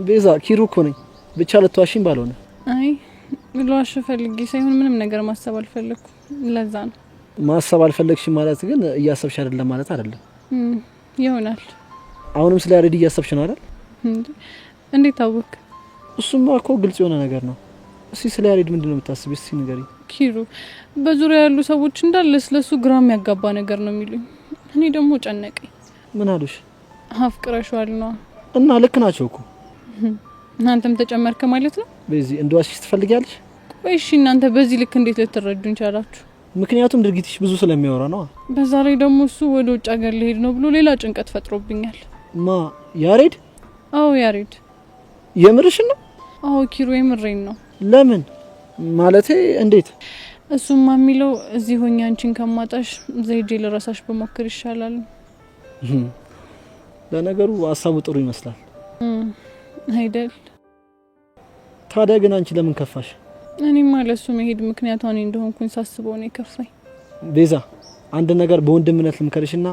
ቤዛ ኪሩ እኮ ነኝ። ብቻ ልትዋሽኝ ባልሆነ። አይ ልዋሽ ፈልጌ ሳይሆን ምንም ነገር ማሰብ አልፈለኩም። ለዛ ነው። ማሰብ አልፈለግሽ ማለት ግን እያሰብሽ አይደለም ማለት አይደለም። ይሆናል። አሁንም ስለ ያሬድ እያሰብሽ ነው አይደል? እንዴት አወቅ? እሱማ እኮ ግልጽ የሆነ ነገር ነው። እስቲ ስለ ያሬድ ምንድነው የምታስቢው? እስቲ ንገሪኝ። ኪሩ በዙሪያ ያሉ ሰዎች እንዳለ ስለሱ ግራ የሚያጋባ ነገር ነው የሚሉኝ። እኔ ደግሞ ጨነቀኝ። ምን አሉሽ? አፍቅረሽዋል ነው። እና ልክ ናቸው እኮ። እናንተም ተጨመርክ ማለት ነው። በዚህ እንደዋሽሽ ትፈልጊያለሽ? ቆይ እሺ እናንተ በዚህ ልክ እንዴት ልትረዱኝ ቻላችሁ? ምክንያቱም ድርጊትሽ ብዙ ስለሚያወራ ነው። በዛ ላይ ደግሞ እሱ ወደ ውጭ ሀገር ሊሄድ ነው ብሎ ሌላ ጭንቀት ፈጥሮብኛል። ማ ያሬድ? አዎ ያሬድ። የምርሽ ነው? አዎ ኪሩ የምሬን ነው። ለምን ማለቴ እንዴት? እሱማ የሚለው እዚህ ሆኜ አንቺን ከማጣሽ ዘይጄ ለራሳሽ በሞክር ይሻላል። ለነገሩ ሀሳቡ ጥሩ ይመስላል አይደል? ታዲያ ግን አንቺ ለምን ከፋሽ? እኔማ ለሱ መሄድ ምክንያቱ እኔ እንደሆንኩኝ ሳስበው ነው የከፋኝ። ቤዛ አንድ ነገር በወንድምነት ልምከርሽና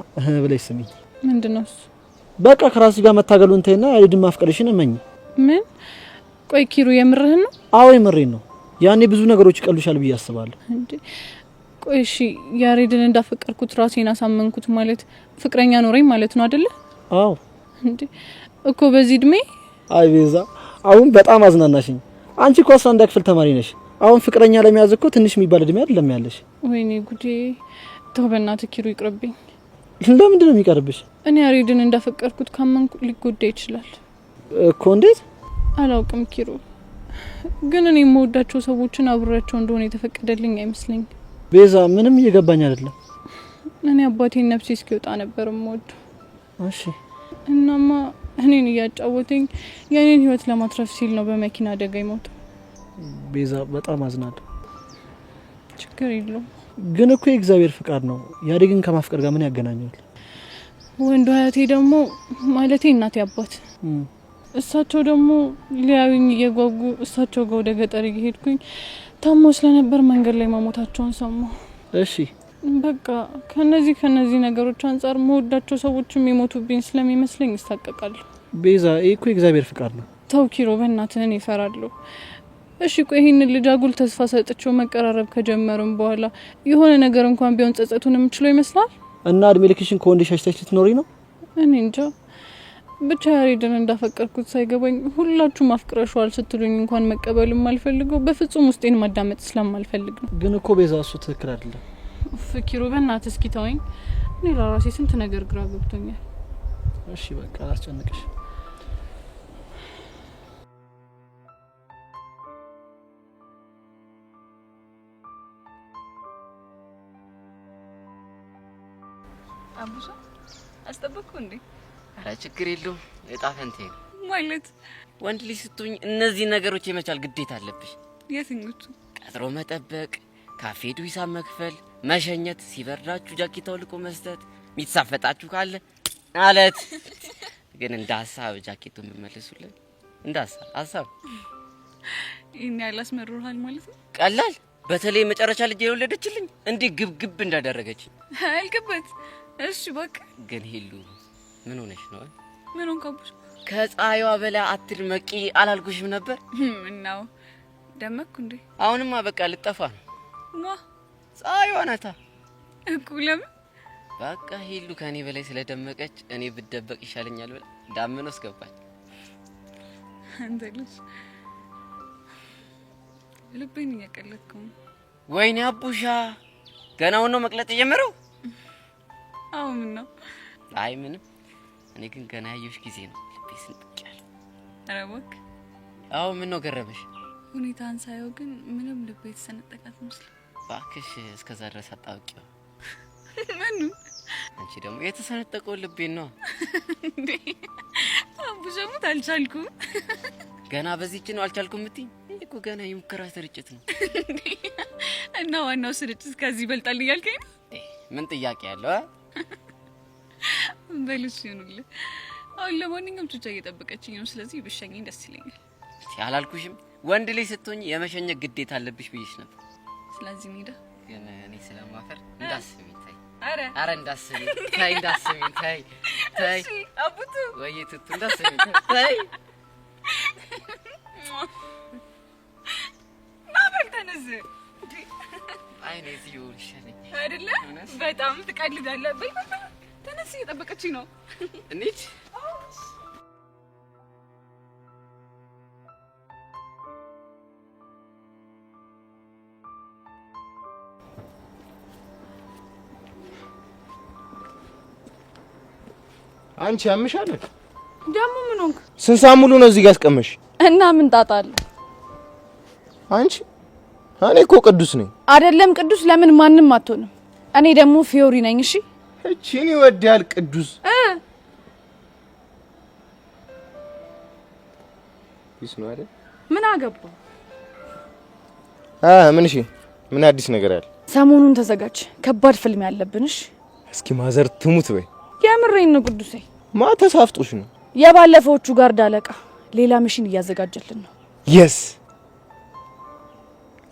ብለሽ ስሚኝ። ምንድነው እሱ? በቃ ከራስሽ ጋር መታገሉን ተይና ያሬድን ማፍቀርሽን እመኝ። ምን? ቆይ ኪሩ የምርህን ነው? አዎ የምሬን ነው። ያኔ ብዙ ነገሮች ይቀሉሻል ብዬ አስባለሁ። እንዴ ቆይ እሺ ያሬድን እንዳፈቀርኩት ራሴን አሳመንኩት ማለት ፍቅረኛ ኖረኝ ማለት ነው አይደለ? አዎ። እንዴ እኮ በዚህ እድሜ። አይ ቤዛ አሁን በጣም አዝናናሽኝ። አንቺ እኮ 11 ክፍል ተማሪ ነሽ። አሁን ፍቅረኛ ለመያዝ እኮ ትንሽ የሚባል እድሜ አይደለም ያለሽ። ወይኔ ጉዴ። ተው በእናትህ ኪሩ ይቅርብኝ። ለምንድን ነው የሚቀርብሽ? እኔ ያሬድን እንዳፈቀርኩት ካመንኩ ሊጎዳ ይችላል እኮ። እንዴት? አላውቅም ኪሩ፣ ግን እኔ የምወዳቸው ሰዎችን አብሬያቸው እንደሆነ የተፈቀደልኝ አይመስለኝም። ቤዛ ምንም እየገባኝ አይደለም። እኔ አባቴን ነፍሴ እስኪወጣ ነበር የምወደው። እሺ። እናማ እኔን እያጫወተኝ የኔን ህይወት ለማትረፍ ሲል ነው በመኪና አደጋ የሞተው። ቤዛ በጣም አዝናለሁ። ችግር የለውም። ግን እኮ የእግዚአብሔር ፍቃድ ነው። ያሬድን ከማፍቀር ጋር ምን ያገናኘዋል? ወንዱ አያቴ ደግሞ ማለቴ እናቴ አባት እሳቸው ደግሞ ሊያዩኝ እየጓጉ እሳቸው ጋር ወደ ገጠር እየሄድኩኝ ታሞ ስለነበር መንገድ ላይ መሞታቸውን ሰማሁ። እሺ በቃ ከነዚህ ነገሮች አንጻር መወዳቸው ሰዎችም የሞቱብኝ ስለሚመስለኝ ይሳቀቃለሁ። ቤዛ ይሄ እኮ የእግዚአብሔር ፍቃድ ነው። ተው ኪሮ በእናትህ እኔ እፈራለሁ። እሺ ቆይ ይሄንን ልጅ አጉል ተስፋ ሰጥቼው መቀራረብ ከጀመሩም በኋላ የሆነ ነገር እንኳን ቢሆን ጸጸቱን የምችለው ይመስላል? እና እድሜ ልክሽን ከወንድ ሸሽተሽ ልትኖሪ ነው? እኔ እንጃ ብቻ ያሬድን እንዳፈቀርኩት ሳይገባኝ ሁላችሁም አፍቅረሽዋል ስትሉኝ እንኳን መቀበልም አልፈልገው፣ በፍጹም ውስጤን ማዳመጥ ስለማልፈልግ ነው። ግን እኮ ቤዛ እሱ ትክክል አይደለም። ፍኪሩ በእናትህ እስኪ ተወኝ። እኔ ለራሴ ስንት ነገር ግራ ገብቶኛል። እሺ በቃ አላስጨንቅሽ። አቡሻ አስጠበቅኩ እንዴ? አረ ችግር የለውም። እጣ ፈንቴ ነው ማለት። ወንድ ልጅ ስትሆኝ እነዚህ ነገሮች የመቻል ግዴታ አለብሽ። የትኞቹ? ቀጥሮ መጠበቅ፣ ካፌ ሄዱ ሂሳብ መክፈል፣ መሸኘት፣ ሲበርዳችሁ ጃኬት አውልቆ መስጠት፣ የሚሳፈጣችሁ ካለ ማለት። ግን እንደ ሀሳብ ጃኬቱን ብመልሱልን እንደ ሀሳብ ይሄን ያላስመሩሃል ማለት ነው? ቀላል። በተለይ መጨረሻ ልጅ የወለደችልኝ እንዲህ ግብግብ እንዳደረገች አልገበት። እሺ በቃ ግን ሂሉ ምን ሆነሽ ነው? ምን ሆንኩብሽ? ከፀሐይዋ በላይ አትድመቂ አላልኩሽም ነበር? ምነው ደመቅኩ እንዴ? አሁንማ በቃ ልጠፋ ነው። ማ ፀሐይዋ ናታ እኮ። ለምን? በቃ ሂሉ ከኔ በላይ ስለደመቀች እኔ ብደበቅ ይሻለኛል ብላ ዳመና ውስጥ ገባች። አንተ ልጅ ልቤን እያቀለጥከው ነው። ወይኔ አቡሻ ገናውን ነው መቅለጥ የጀመረው? አዎ ምን ነው? አይ ምንም። እኔ ግን ገና ያየሁሽ ጊዜ ነው ልቤ ስንጥቅ ያለ። ኧረ እባክህ። አዎ ምን ነው ገረመሽ? ሁኔታን ሳየው ግን ምንም ልቤ የተሰነጠቃት መስል። እባክሽ እስከዛ ድረስ አጣውቂው። ምኑ? አንቺ ደግሞ የተሰነጠቀው ልቤን ነው እንዴ? አቡሻ ሙት አልቻልኩም። ገና በዚህች ነው አልቻልኩም እትይ? እኮ ገና የሙከራ ስርጭት ነው። እና ዋናው ስርጭት ከዚህ ይበልጣል እያልከኝ ነው? ምን ጥያቄ ያለው? በልሽ ይሁንልህ። አሁን ለማንኛውም ቹቻ እየጠበቀችኝ ነው። ስለዚህ ብሸኘኝ ደስ ይለኛል። አላልኩሽም? ወንድ ልጅ ስትሆኝ የመሸኘት ግዴታ አለብሽ ብዬሽ ነበር። ስለዚህ ሜዳ ግን እኔ ስለማፈር እንዳስቢ ታይ። አረ እንዳስቢ ታይ፣ እንዳስቢ ታይ ታይ። እሺ አቡቱ ወይ ትቱ እንዳስቢ ታይ። ተነስ። አይ ነው እዚህ ይሻለኝ አይደለ? በጣም ትቀልዳለህ። በይ ተነስ፣ እየጠበቀችኝ ነው። እንዴት? አንቺ ያምሻል ደግሞ ምን ሆንክ? ስንት ሰዓት ሙሉ ነው እዚህ ጋር አስቀመሽ? እና ምን ጣጣ አለው? አንቺ እኔ እኮ ቅዱስ ነኝ። አይደለም ቅዱስ ለምን ማንንም አትሆንም? እኔ ደግሞ ፊዮሪ ነኝ። እሺ እቺን ይወዳል ቅዱስ ፒስ ነው አይደል? ምን አገባ? ምን እሺ ምን አዲስ ነገር አለ? ሰሞኑን ተዘጋጅ፣ ከባድ ፍልም ያለብንሽ። እስኪ ማዘር ትሙት በይ። የምሬን ነው ቅዱሴ። ማተሳፍጦሽ ነው። የባለፈዎቹ ጋር ዳለቃ ሌላ ሚሽን እያዘጋጀልን ነው። የስ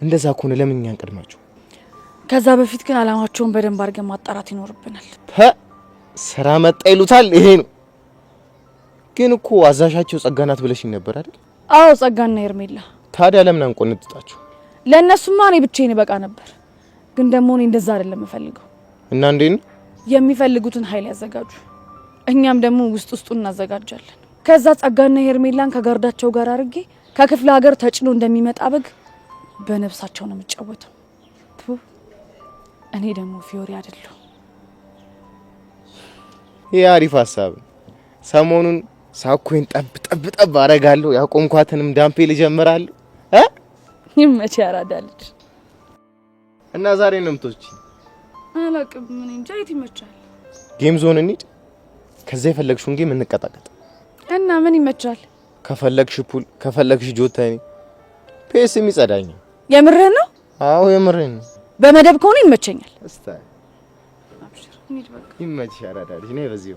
እንደዛ ከሆነ ለምን እኛን ቀድማችሁ? ከዛ በፊት ግን አላማቸውን በደንብ አድርገን ማጣራት ይኖርብናል። ስራ መጣ ይሉታል። ይሄ ነው ግን እኮ አዛዣቸው ጸጋናት ብለሽኝ ነበር አይደል? አዎ ጸጋና ኤርሜላ። ታዲያ ለምን አንቆንጥጣቸው? ለእነሱማ እኔ ብቻዬን በቃ ነበር። ግን ደግሞ እኔ እንደዛ አይደለም የምፈልገው። እና እንዴት ነው? የሚፈልጉትን ኃይል ያዘጋጁ፣ እኛም ደግሞ ውስጡን እናዘጋጃለን። ከዛ ጸጋና ኤርሜላን ከጋርዳቸው ጋር አድርጌ ከክፍለ ሀገር ተጭኖ እንደሚመጣ በግ በነፍሳቸው ነው የምጫወተው። እኔ ደግሞ ፊዮሪ አይደለሁ። ይሄ አሪፍ ሀሳብ። ሰሞኑን ሳኩን ጠብ አረጋለሁ። ያቆምኳትንም ዳምፔል እጀምራለሁ። ይመች ያራዳልች። እና ዛሬ ነው የምትወጪ? አላቅም ምን እንጃ። የት ይመቻል? ጌም ዞን እንሂድ። ከዛ የፈለግሽውን ጌም እንቀጣቀጥ። እና ምን ይመቻል? ከፈለግሽ ፑል፣ ከፈለግሽ ጆተኒ፣ ፔስ የሚጸዳኝ። የምርህን ነው? አዎ የምርህን ነው። በመደብ ከሆነ ይመቸኛል። እስታይ አብሽር እንሂድ በቃ። ይመችሽ ያራዳልች። ነይ በዚህ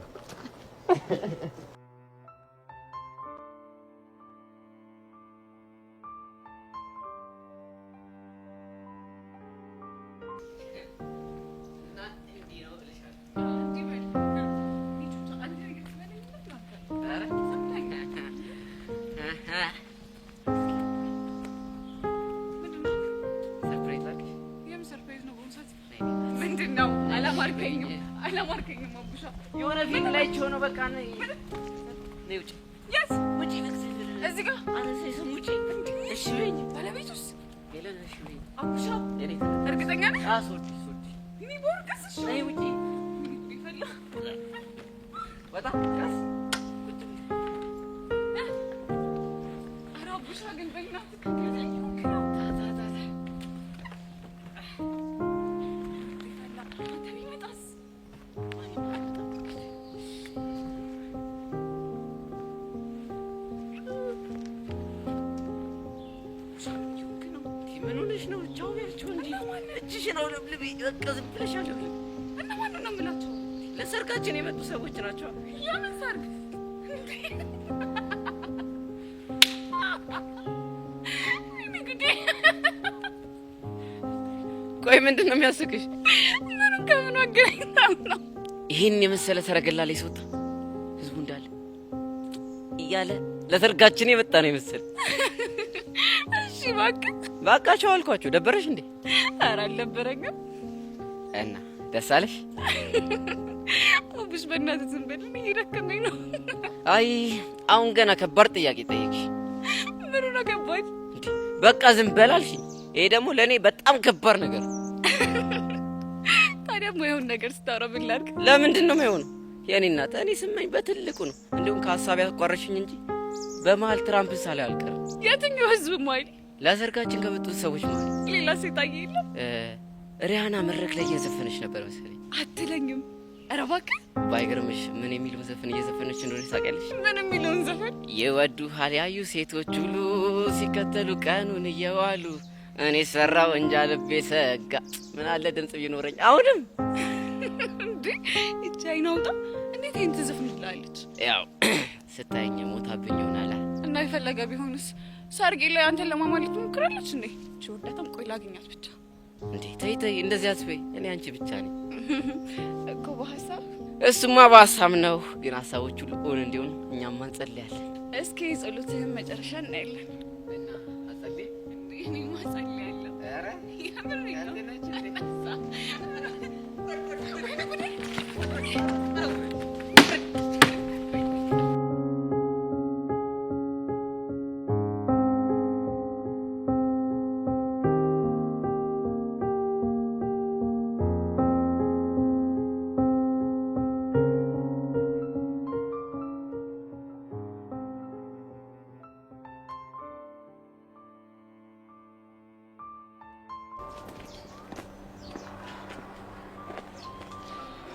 የሆነ ፊልም ላይ ሆኖ በቃ ነይ ውጪ። የስ ውጪ እዚህ ጋር አነሰይሰም ውጪ። እሺ በይኝ። ባለቤቱስ የለን። እሺ በይኝ። አቡሻ እኔ እርግጠኛ ነህ? ሶዲ እኔ ቦርቀስሽ ነይ ውጪ። ይፈላ ወጣ ቀስ ቁጭ በይ። ኧረ አቡሻ ግን በእናትህ ከገዛኝ ነው ነው ቻው ያልችው እንጂ እጅሽ ነው ለብልብ በቃ ዝም ብለሻለሁ። እና ማን ነው የምላቸው? ለሰርጋችን የመጡ ሰዎች ናቸው። የምን ሰርግ? ቆይ ምንድን ነው የሚያስቅሽ? ምኑ ከምኑ አገናኝታም ነው? ይህን የመሰለ ሰረገላ ላይ ሲወጣ ህዝቡ እንዳለ እያለ ለሰርጋችን የመጣ ነው ይመስል። እሺ እባክህ ባካቸው አልኳቸው። ደበረሽ እንዴ? ኧረ አልደበረኝም። እና ደስ አለሽ? አቡሽ በእናትህ ዝም በል፣ እየደከመኝ ነው። አይ አሁን ገና ከባድ ጥያቄ ጠየቅሽ። ምኑ ነው ከባድ? በቃ ዝም በል አልሽኝ። ይሄ ደግሞ ለእኔ በጣም ከባድ ነገር ነው። ታዲያ የማይሆን ነገር ስታወራ ምን ላድርግ? ለምንድን ነው የማይሆነው? የኔ እናት እኔ ስመኝ በትልቁ ነው። እንዲሁም ከሀሳብ ያቋረሽኝ እንጂ በመሀል ትራምፕ ሳለ አልቀርም። የትኛው ህዝብ ማይል? ለሰርጋችን ከመጡት ሰዎች ማለት ሌላ ሴት የለም? ሪያና መድረክ ላይ እየዘፈነች ነበር መሰለኝ። አትለኝም? ኧረ እባክህ። ባይገርምሽ ምን የሚለውን ዘፈን እየዘፈነች እንደሆነ ታውቂያለሽ? ምን የሚለውን ዘፈን? ይወዱሃል ያዩ ሴቶች ሁሉ ሲከተሉ ቀኑን እየዋሉ እኔ ሰራው እንጃ ልቤ ሰጋ። ምን አለ ድምጽ ቢኖረኝ አሁንም። እንዴ እቺ አይናውጣ እንዴት ይሄን ትዘፍንላለች? ያው ስታየኝ ሞታብኝ ይሆናል። እና የፈለገ ቢሆንስ ሰርጌ ላይ አንተን ለማማለት ትሞክራለች እንዴ? እቺ ወዳታም ቆይ ላገኛት ብቻ። እንዴ ተይ ተይ እንደዚህ አትበይ። እኔ አንቺ ብቻ ነኝ እኮ በሐሳብ። እሱማ በሐሳብ ነው፣ ግን ሐሳቦች ሁሉ እውን እንዲሆኑ እኛም እንጸልያለን። እስኪ ጸሎትህን መጨረሻ እናያለን። እና አጸልይ እንዴ እኔ ማጸልያለሁ። ኧረ ያምር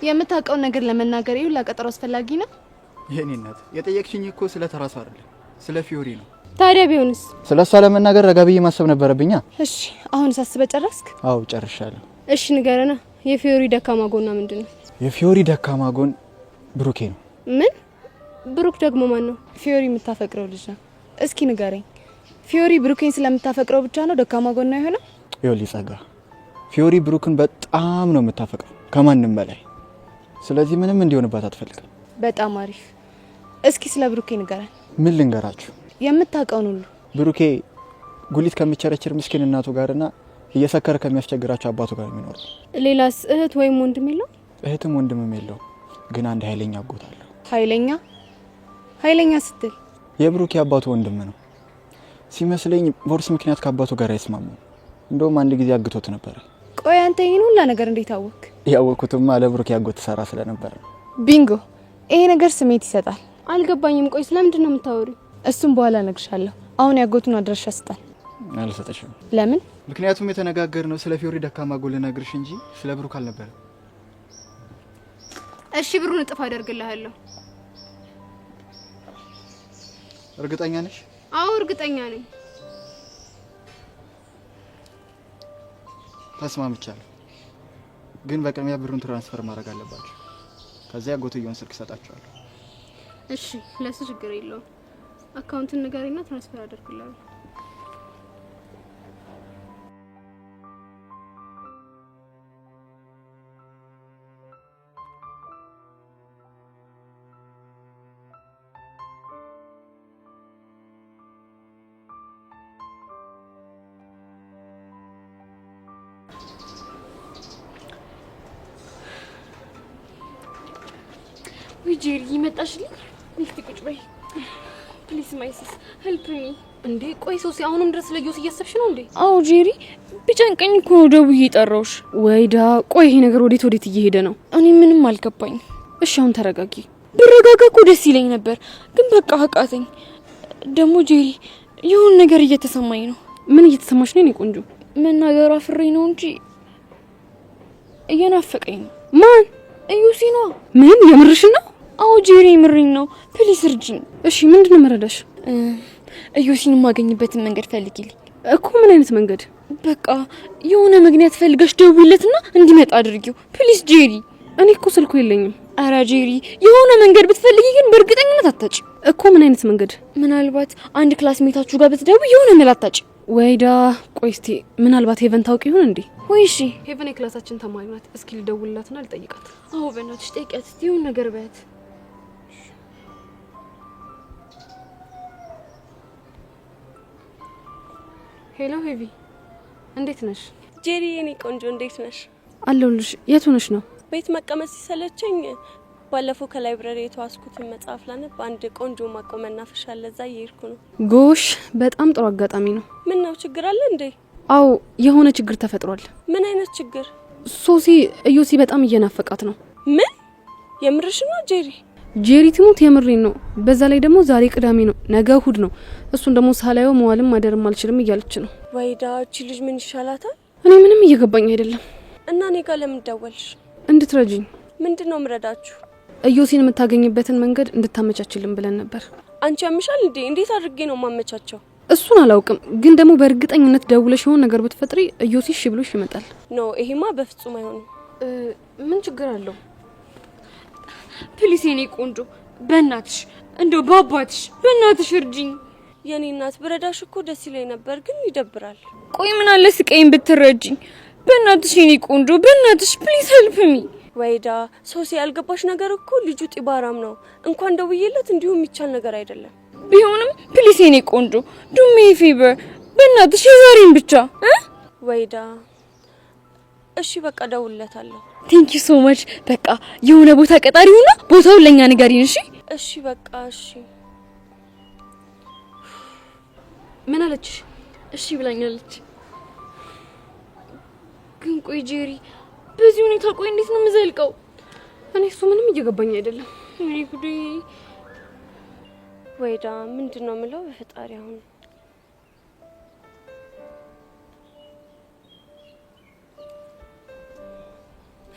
የምታውቀውን ነገር ለመናገር ይሁን ለቀጠሮ አስፈላጊ ነው? የኔ እናት የጠየቅሽኝ እኮ ስለ ተራሱ አይደለም ስለ ፊዮሪ ነው። ታዲያ ቢሆንስ? ስለሷ ለመናገር ረጋ ብዬ ማሰብ ነበረብኛ። እሺ አሁን ሳስበ ጨረስክ? አዎ ጨርሻለሁ። እሺ ንገረና የፊዮሪ ደካማ ጎና ምንድነው? የፊዮሪ ደካማ ጎን ብሩኬ ነው። ምን? ብሩክ ደግሞ ማን ነው? ፊዮሪ የምታፈቅረው ልጅ ነው። እስኪ ንገረኝ። ፊዮሪ ብሩኬን ስለምታፈቅረው ብቻ ነው ደካማ ጎና የሆነው? ይኸውልህ ጸጋ፣ ፊዮሪ ብሩክን በጣም ነው የምታፈቅረው ከማንም በላይ። ስለዚህ ምንም እንዲሆንባት አትፈልግም። በጣም አሪፍ። እስኪ ስለ ብሩኬ ንገረን። ምን ልንገራችሁ? የምታውቀውን ሁሉ። ብሩኬ ጉሊት ከሚቸረችር ምስኪን እናቱ ጋርና እየሰከረ ከሚያስቸግራቸው አባቱ ጋር የሚኖር። ሌላስ እህት ወይም ወንድም የለው? እህትም ወንድምም የለው፣ ግን አንድ ኃይለኛ አጎት አለው። ኃይለኛ? ኃይለኛ ስትል? የብሩኬ አባቱ ወንድም ነው ሲመስለኝ። ቦርስ ምክንያት ከአባቱ ጋር አይስማሙም። እንደውም አንድ ጊዜ አግቶት ነበር። ቆይ አንተ ይሄን ሁላ ነገር እንዴት አወቅ? ያወቅኩትማ ለብሩኬ አጎት ሰራ ስለነበር። ቢንጎ! ይሄ ነገር ስሜት ይሰጣል። አልገባኝም። ቆይ ስለምንድን ነው የምታወሪው? እሱም በኋላ እነግርሻለሁ። አሁን ያጎቱን አድራሻ ስጣል። አልሰጠሽም። ለምን? ምክንያቱም የተነጋገርነው ስለ ፊዮሪ ደካማ ጎን ልነግርሽ እንጂ ስለ ብሩክ አልነበረም። እሺ ብሩን እጥፍ አደርግልሃለሁ። እርግጠኛ ነሽ? አዎ እርግጠኛ ነኝ። ተስማምቻለሁ። ግን በቅድሚያ ብሩን ትራንስፈር ማድረግ አለባችሁ። ከዚያ ያጎትየውን ስልክ ሰጣችኋለሁ። እሺ ለሱ ችግር የለውም። አካውንትን ንገሪና ትራንስፈር አደርግልሃለሁ። ጄሪ ይመጣሽልኝ? እስቲ ቁጭ በይ ፕሊዝ ማይሲስ ሄልፕ ሚ። እንዴ ቆይ ሶሲ አሁንም ድረስ ለዮስ እያሰብሽ ነው እንዴ? አዎ ጄሪ ቢጨንቀኝ እኮ ደውዬ ጠራውሽ። ወይዳ ቆይ ይሄ ነገር ወዴት እየሄደ ነው? እኔ ምንም አልገባኝ። እሺ አሁን ተረጋጊ። ብረጋጋ እኮ ደስ ይለኝ ነበር፣ ግን በቃ አቃተኝ። ደግሞ ጄሪ የሆነ ነገር እየተሰማኝ ነው። ምን እየተሰማሽ ነው? እኔ ቆንጆ መናገር አፍሬ ነው እንጂ እየናፈቀኝ ነው። ማን? እዩሲ ነው። ምን የምርሽ ነው? አዎ ጄሪ የምርኝ ነው። ፕሊስ እርጂኝ። እሺ ምንድነው መረዳሽ? እዩሲን የማገኝበትን መንገድ ፈልጊልኝ። እኮ ምን አይነት መንገድ? በቃ የሆነ ምክንያት ፈልገሽ ደውይለትና እንዲመጣ አድርጊው ፕሊስ ጄሪ። እኔ እኮ ስልኩ የለኝም። አራ ጄሪ የሆነ መንገድ ብትፈልጊ ግን በእርግጠኝነት አታጭ እኮ። ምን አይነት መንገድ? ምናልባት አንድ ክላስሜታችሁ ጋር ብትደውይ የሆነ መላ አታጭ። ወይዳ ቆይ እስቲ ምናልባት ሄቨን ታውቂ ይሆን እንዴ? ወይ እሺ ሄቨን የክላሳችን ተማሪ ናት። እስኪ ልደውልላትና ልጠይቃት። አዎ በእናትሽ ጠይቂያት እስቲ የሆነ ነገር በያት። ሄሎ ሄቪ እንዴት ነሽ? ጄሪ የኔ ቆንጆ እንዴት ነሽ? አለሁልሽ። የት ሆነሽ ነው? ቤት መቀመጥ ሲሰለቸኝ ባለፈው ከላይብረሪ የተዋስኩትን መጽሐፍ ላነብ አንድ ቆንጆ ማቆም መናፈሻ አለ፣ እዛ እየሄድኩ ነው። ጎሽ በጣም ጥሩ አጋጣሚ ነው። ምን ነው ችግር አለ እንዴ? አዎ የሆነ ችግር ተፈጥሯል። ምን አይነት ችግር? ሶሲ እዮሲ በጣም እየናፈቃት ነው። ምን? የምርሽ ነው ጄሪ? ጄሪ ትሙት የምሬን ነው። በዛ ላይ ደግሞ ዛሬ ቅዳሜ ነው፣ ነገ እሁድ ነው። እሱን ደግሞ ሳላየው መዋልም ማደርም አልችልም እያለች ነው። ወይዳ እቺ ልጅ ምን ይሻላታል? እኔ ምንም እየገባኝ አይደለም። እና እኔ ጋር ለምን ደወልሽ? እንድትረጂኝ። ምንድነው ምረዳችሁ? እዮሲን የምታገኝበትን መንገድ እንድታመቻችልን ብለን ነበር። አንቺ ያምሻል እንዴ? እንዴት አድርጌ ነው ማመቻቸው? እሱን አላውቅም፣ ግን ደግሞ በእርግጠኝነት ደውለሽ የሆነ ነገር ብትፈጥሪ እዮሲ እሺ ብሎሽ ይመጣል። ኖ ይሄማ በፍጹም አይሆንም። ምን ችግር አለው? ፕሊስ የኔ ቆንጆ በእናትሽ እንደው በአባትሽ በእናትሽ እርጂኝ። የኔ እናት ብረዳሽ እኮ ደስ ይለኝ ነበር፣ ግን ይደብራል። ቆይ ምን አለ ስቀይን ብትረጂኝ በእናትሽ የኔ ቆንጆ በእናትሽ ፕሊስ ሄልፕ ሚ። ወይዳ ሶሲ ያልገባሽ ነገር እኮ ልጁ ጢባራም ነው። እንኳን ደውዬለት እንዲሁ የሚቻል ነገር አይደለም። ቢሆንም ፕሊስ የኔ ቆንጆ ዱ ሚ ፌቨር በእናትሽ የዛሬን ብቻ ወይዳ። እሺ በቃ ደውልለታለሁ። ቴንክ ዩ ሶ ማች። በቃ የሆነ ቦታ ቀጣሪውና ቦታውን ለኛ ንገሪን። እሺ እሺ በቃ እሺ። ምን አለችሽ? እሺ ብላኛለች። ግን ቆይ ጄሪ በዚህ ሁኔታ ቆይ እንዴት ነው የምዘልቀው? እኔ እሱ ምንም እየገባኝ አይደለም። እኔ ጉዴ። ወይዳ ምንድነው የምለው? በፈጣሪ አሁን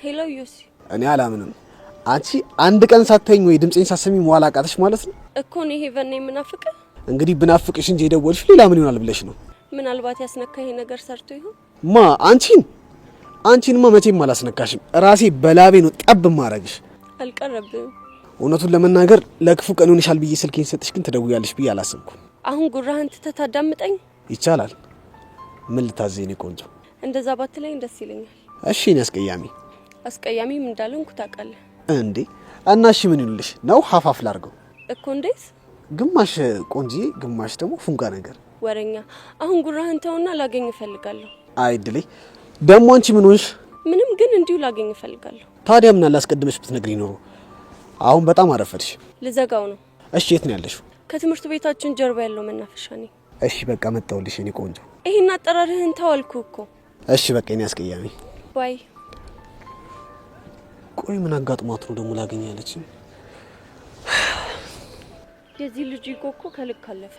ሄሎ ዩሲ እኔ አላምንም። አንቺ አንድ ቀን ሳትተኝ ወይ ድምጼን ሳትሰሚ መዋል አቃተሽ ማለት ነው እኮ። ነው ሄቨን ነው የምናፍቅ። እንግዲህ ብናፍቅሽ እንጂ የደወልሽ ሌላ ምን ይሆናል ብለሽ ነው? ምናልባት ያስነካ ይሄ ነገር ሰርቶ ይሆን? አንቺንማ መቼም አላስነካሽም። ራሴ በላቤ ነው ጠብ ማረግሽ። አልቀረብም። እውነቱን ለመናገር ለክፉ ቀን ይሆንሻል ብዬ ስልኬን ሰጥሽ፣ ግን ትደውያለሽ ብዬ አላሰብኩም። አሁን ጉራህን ትተህ ታዳምጠኝ ይቻላል? ምን ልታዘኝ ነው ቆንጆ? እንደዛ ባትለኝ ደስ ይለኛል። እሺ እኔ አስቀያሚም እንዳልሆንኩ ታውቃለህ እንዴ? እና እሺ ምን ይሉልሽ ነው? ሀፋፍ ላርገው እኮ። እንዴት? ግማሽ ቆንጂ ግማሽ ደግሞ ፉንጋ ነገር ወረኛ። አሁን ጉራህን ተውና ላገኝ እፈልጋለሁ። አይድሌ ደግሞ አንቺ ምን ሆንሽ? ምንም፣ ግን እንዲሁ ላገኝ እፈልጋለሁ። ታዲያ ምን አላስቀድመሽ ብትነግሪኝ ኖሮ። አሁን በጣም አረፈድሽ። ልዘጋው ነው። እሺ የት ነው ያለሽው? ከትምህርት ቤታችን ጀርባ ያለው መናፈሻ ነኝ። እሺ በቃ መጣሁልሽ የኔ ቆንጆ። ይሄን አጠራርህን ተዋልኩ እኮ። እሺ በቃ እኔ አስቀያሚ ባይ። ቆይ ምን አጋጥሟት ነው ደግሞ ላገኛለች? የዚህ ልጅ እኮ ከልክ አለፈ።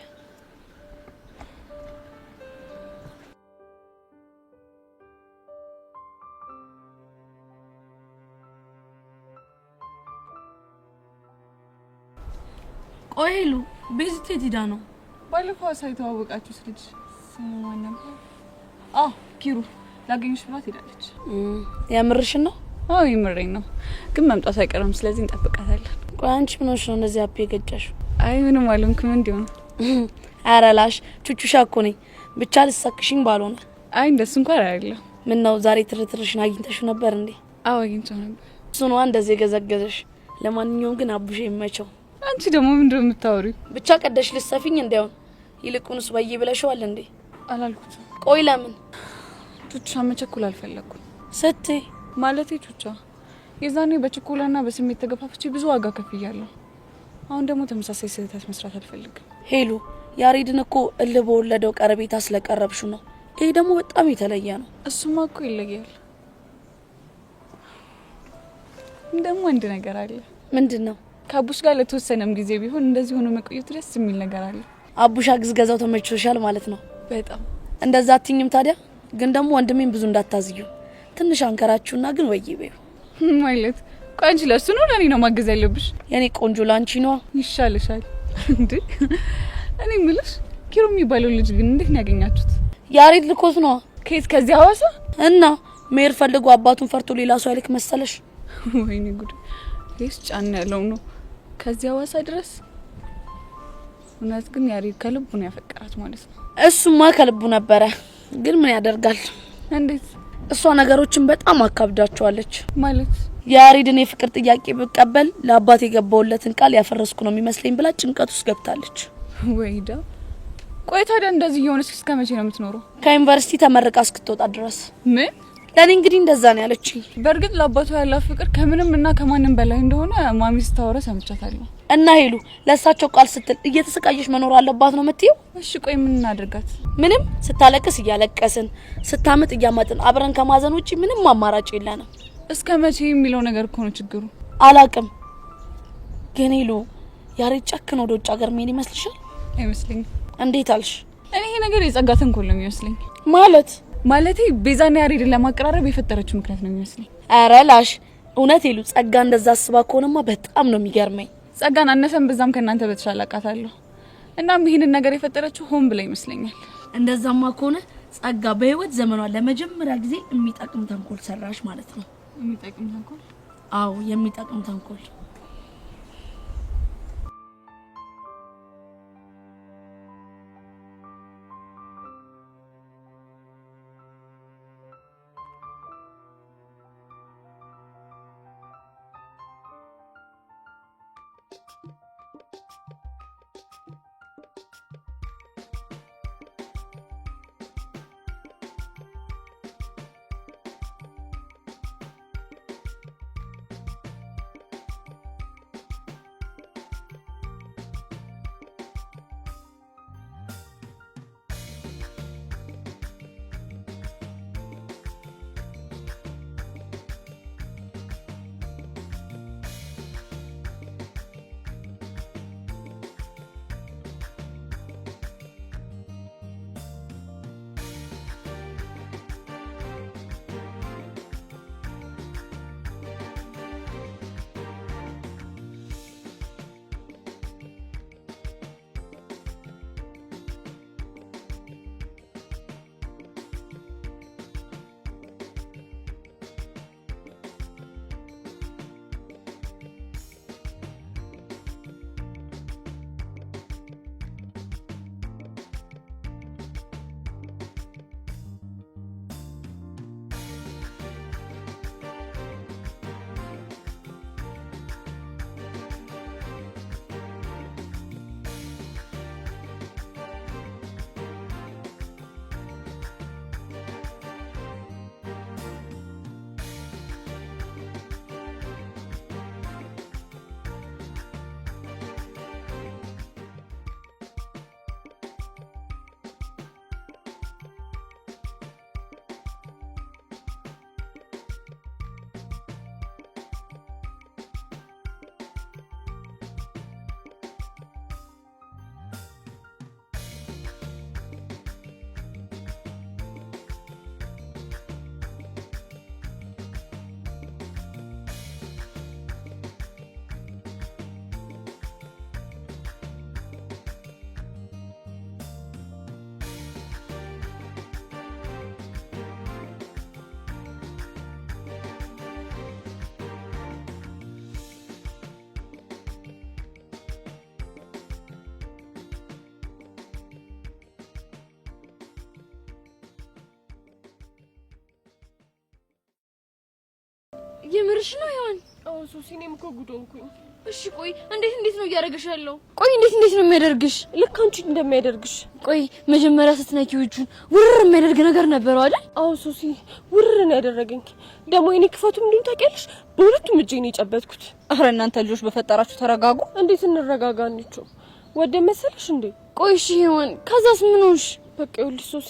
ቆይ ሄሉ ቤዚት ሄዳ ነው? ባለፈው ሳይተዋወቃችሁ ልጅ ስሙ ማን ነበር? ኪሩ ላገኝሽ ብላት ሄዳለች። ያምርሽን ነው? አዎ ይምረኝ ነው፣ ግን መምጣት አይቀርም። ስለዚህ እንጠብቃታለን። ቆይ አንቺ ምን ሆነሽ ነው እንደዚህ አፕ የገጫሽው? አይ ምንም አልሆንኩም። እንዲሁ ነው። አራላሽ ቹቹሻ እኮ ነኝ። ብቻ ልሳክሽኝ ባልሆነ። አይ እንደሱ እንኳን አይደለም። ምን ነው ዛሬ ትርትርሽን አግኝተሽው ነበር እንዴ? አዎ አግኝቼው ነበር። እሱ ነው እንደዚህ ገዘገዘሽ። ለማንኛውም ግን አቡሽ ይመቸው። አንቺ ደግሞ ምንድነው የምታወሪው? ብቻ ቀደሽ ልሰፊኝ እንዳይሆን። ይልቁንስ በይ ብለሽዋል እንዴ? አላልኩት። ቆይ ለምን? ቹቻ መቸኩል አልፈለኩም። ስትይ ማለቴ ቹቻ የዛኔ በችኮላና በስሜት ተገፋፍቼ ብዙ ዋጋ ከፍያለሁ። አሁን ደግሞ ተመሳሳይ ስህተት መስራት አልፈልግም። ሄሉ ያሬድን እኮ እልህ በወለደው ቀረቤታ ስለቀረብሹ ነው። ይሄ ደግሞ በጣም የተለየ ነው። እሱማ እኮ ይለያል። ደግሞ አንድ ነገር አለ። ምንድነው? ከአቡሽ ጋር ለተወሰነም ጊዜ ቢሆን እንደዚህ ሆኖ መቆየት ደስ የሚል ነገር አለ። አቡሽ አግዝገዛው ተመችቶሻል ማለት ነው? በጣም። እንደዛ አትኝም ታዲያ? ግን ደግሞ ወንድሜን ብዙ እንዳታዝዩ። ትንሽ አንከራችሁና ግን ወይ በይው ማለት። ቆይ አንቺ ለሱ ነው ለኔ ነው ማገዝ ያለብሽ? የኔ ቆንጆ ላንቺ ነው ይሻልሻል እንዴ። እኔ ምልሽ ኪሩ የሚባለው ልጅ ግን እንዴት ነው ያገኛችሁት? ያሬድ ልኮት ነው። ከየት? ከዚህ ሐዋሳ? እና መሄድ ፈልጎ አባቱን ፈርቶ ሌላ ሰው አይልክ መሰለሽ? ወይኔ ጉድ! ይስ ጫን ያለው ነው ከዚህ ሐዋሳ ድረስ። እውነት ግን ያሬድ ከልቡ ነው ያፈቀራት ማለት ነው? እሱማ ከልቡ ነበረ፣ ግን ምን ያደርጋል። እንዴት? እሷ ነገሮችን በጣም አካብዳቸዋለች ማለት። ያሬድን የፍቅር ጥያቄ ብቀበል ለአባቴ የገባውለትን ቃል ያፈረስኩ ነው የሚመስለኝ ብላ ጭንቀት ውስጥ ገብታለች። ወይዳ ቆይ ታዲያ እንደዚህ የሆነች እስከ መቼ ነው የምትኖረው? ከዩኒቨርሲቲ ተመርቃ እስክትወጣ ድረስ። ምን? ለኔ እንግዲህ እንደዛ ነው ያለችኝ። በእርግጥ ለአባቷ ያላት ፍቅር ከምንም እና ከማንም በላይ እንደሆነ ማሚ ስታወራ ሰምቻታለሁ። እና ሄሉ ለእሳቸው ቃል ስትል እየተሰቃየሽ መኖር አለባት ነው የምትይው? እሺ ቆይ ምን እናድርጋት? ምንም። ስታለቅስ እያለቀስን፣ ስታምጥ እያማጥን አብረን ከማዘን ውጪ ምንም አማራጭ የለንም። እስከ መቼ የሚለው ነገር እኮ ነው ችግሩ። አላቅም ግን ሄሉ ያሬድ ጨክኖ ወደ ውጭ ሀገር መሄድ ይመስልሻል? አይመስለኝም። እንዴት አልሽ? እኔ ይሄ ነገር የጸጋ ተንኮል ነው የሚመስለኝ። ማለቴ ቤዛና ያሬድን ለማቀራረብ የፈጠረችው ምክንያት ነው የሚመስለኝ። ኧረ ላሽ እውነት ሄሉ ጸጋ እንደዛ አስባ ከሆነማ በጣም ነው የሚገርመኝ። ጸጋን አነሰም በዛም ከናንተ በተሻለ አውቃታለሁ። እናም ይሄንን ነገር የፈጠረችው ሆን ብላ ይመስለኛል። እንደዛማ ከሆነ ጸጋ በህይወት ዘመኗ ለመጀመሪያ ጊዜ የሚጠቅም ተንኮል ሰራሽ ማለት ነው። የሚጠቅም ተንኮል? አዎ የሚጠቅም ተንኮል። የምርሽ ነው ያን? አዎ ሶሲ፣ እኔም እኮ ጉድ ሆንኩኝ። እሺ ቆይ እንዴት ነው እያደረገሽ ያለው? ቆይ እንዴት ነው የሚያደርግሽ? ልክ አንቺ እንደሚያደርግሽ። ቆይ መጀመሪያ ስትነኪው እጁን ውርር የሚያደርግ ነገር ነበረው አይደል? አዎ ሶሲ፣ ውርር ነው ያደረገኝ። ደግሞ እኔ ክፈቱ ምንድን ታውቂያለሽ? በሁለቱም እጄ ነው የጨበጥኩት። አረ እናንተ ልጆች በፈጠራችሁ ተረጋጉ። እንዴት እንረጋጋ? አንቺው ወደ መሰለሽ እንዴ? ቆይ እሺ ይሁን፣ ከዛስ ምን ሆንሽ? በቃ ይኸውልሽ ሶሲ፣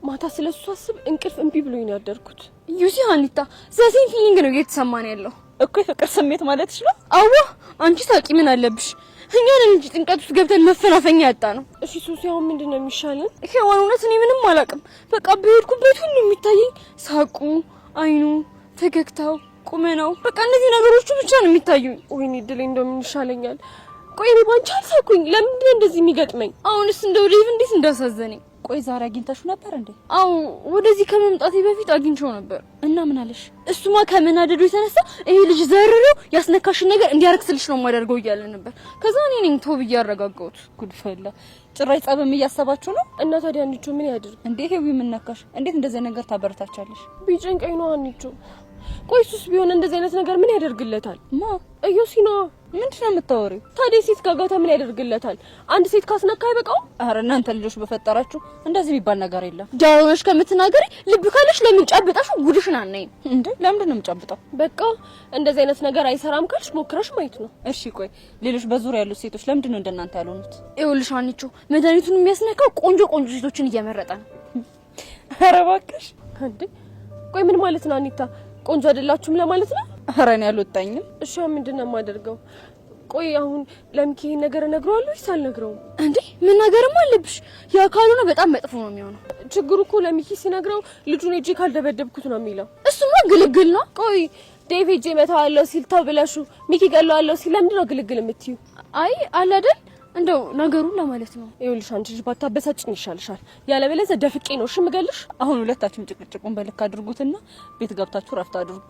ማታ ስለሱ አስብ እንቅልፍ እምቢ ብሎኝ ነው ያደርኩት። ዩሲ ሀኒታ፣ ዘሴን ፊሊንግ ነው እየተሰማን ያለው እኮ የፍቅር ስሜት ማለት ነው። አዋ አንቺ ታውቂ ምን አለብሽ? እኛ ነን እንጂ ጥንቀት ውስጥ ገብተን መፈናፈኛ ያጣ ነው። እሺ ሶሲ፣ አሁን ምንድን ነው የሚሻለን? ሄዋን፣ እውነት እኔ ምንም አላውቅም። በቃ በሄድኩበት ሁሉ የሚታየኝ ሳቁ፣ አይኑ፣ ፈገግታው፣ ቁመናው፣ በቃ እነዚህ ነገሮቹ ብቻ ነው የሚታዩኝ። ወይኔ ድሌ፣ እንደው ምን ይሻለኛል? ቆይ እኔ ባንቺ አልሳኩኝ። ለምንድን ነው እንደዚህ የሚገጥመኝ? አሁንስ እንደው ዴቭ እንዴት እንዳሳዘነኝ። ቆይ ዛሬ አግኝተሽው ነበር እንዴ? አው ወደዚህ ከመምጣቴ በፊት አግኝቼው ነበር። እና ምን አለሽ? እሱማ ከመናደዱ የተነሳ ይሄ ልጅ ዘርሬው ያስነካሽን ነገር እንዲያረክስልሽ ነው የማደርገው እያለ ነበር። ከዛ እኔ ነኝ ተው ብዬ አረጋጋሁት። ጉድፈላ፣ ጭራሽ ጸብም እያሰባችሁ ነው? እና ታዲያ አንቺ ምን ያድርግ እንዴ? ሄዊ ምን ነካሽ? እንዴት እንደዚህ ነገር ታበረታቻለሽ? ቢጨንቀኝ ነው አንቺ። ቆይ እሱስ ቢሆን እንደዚህ አይነት ነገር ምን ያደርግለታል? እዮሲና ምንድን ነው የምታወሪው? ታዲያ ሴት ጋጋታ ምን ያደርግለታል? አንድ ሴት ካስነካ አይበቃው? አረ እናንተ ልጆች በፈጠራችሁ እንደዚህ የሚባል ነገር የለም። ዳውሽ ከምትናገሪ ልብ ካለሽ ለምን ጨብጣሽ ጉድሽን አናይም እንዴ? ለምንድን ነው የምጨብጠው? በቃ እንደዚህ አይነት ነገር አይሰራም ካልሽ ሞክረሽ ማየት ነው። እሺ ቆይ ሌሎች በዙሪያ ያሉት ሴቶች ለምንድን ነው እንደናንተ ያልሆኑት? ይኸውልሽ አንቺ መድኃኒቱን የሚያስነካው ቆንጆ ሴቶችን እየመረጠ ነው። አረ እባክሽ እንዴ! ቆይ ምን ማለት ነው አኒታ? ቆንጆ አይደላችሁም ለማለት ነው? አረ እኔ አልወጣኝም። እሺ ምንድነው የማደርገው? ቆይ አሁን ለምኪ ይሄን ነገር እነግረዋለሁ ወይስ አልነግረውም? እንዴ ምን ነገርም አለብሽ። ያ ካልሆነ በጣም መጥፎ ነው የሚሆነው። ችግሩ እኮ ለሚኪ ሲነግረው ልጁን እጄ ካልደበደብኩት ነው የሚለው። እሱማ ግልግል ነው። ቆይ ዴቭ እጄ መታዋለሁ ሲል ተብለሹ ሚኪ ገለዋለሁ ሲል ለምንድን ነው ግልግል የምትዩ? አይ አለ አይደል እንደው ነገሩን ለማለት ነው። ይኸውልሽ አንቺ ልጅ ባታበሳጭኝ ይሻልሻል። ያለበለዚያ ደፍቄ ነው እሺ የምገልሽ። አሁን ሁለታችሁም ጭቅጭቁን በልክ አድርጉትና ቤት ገብታችሁ ረፍት አድርጉ።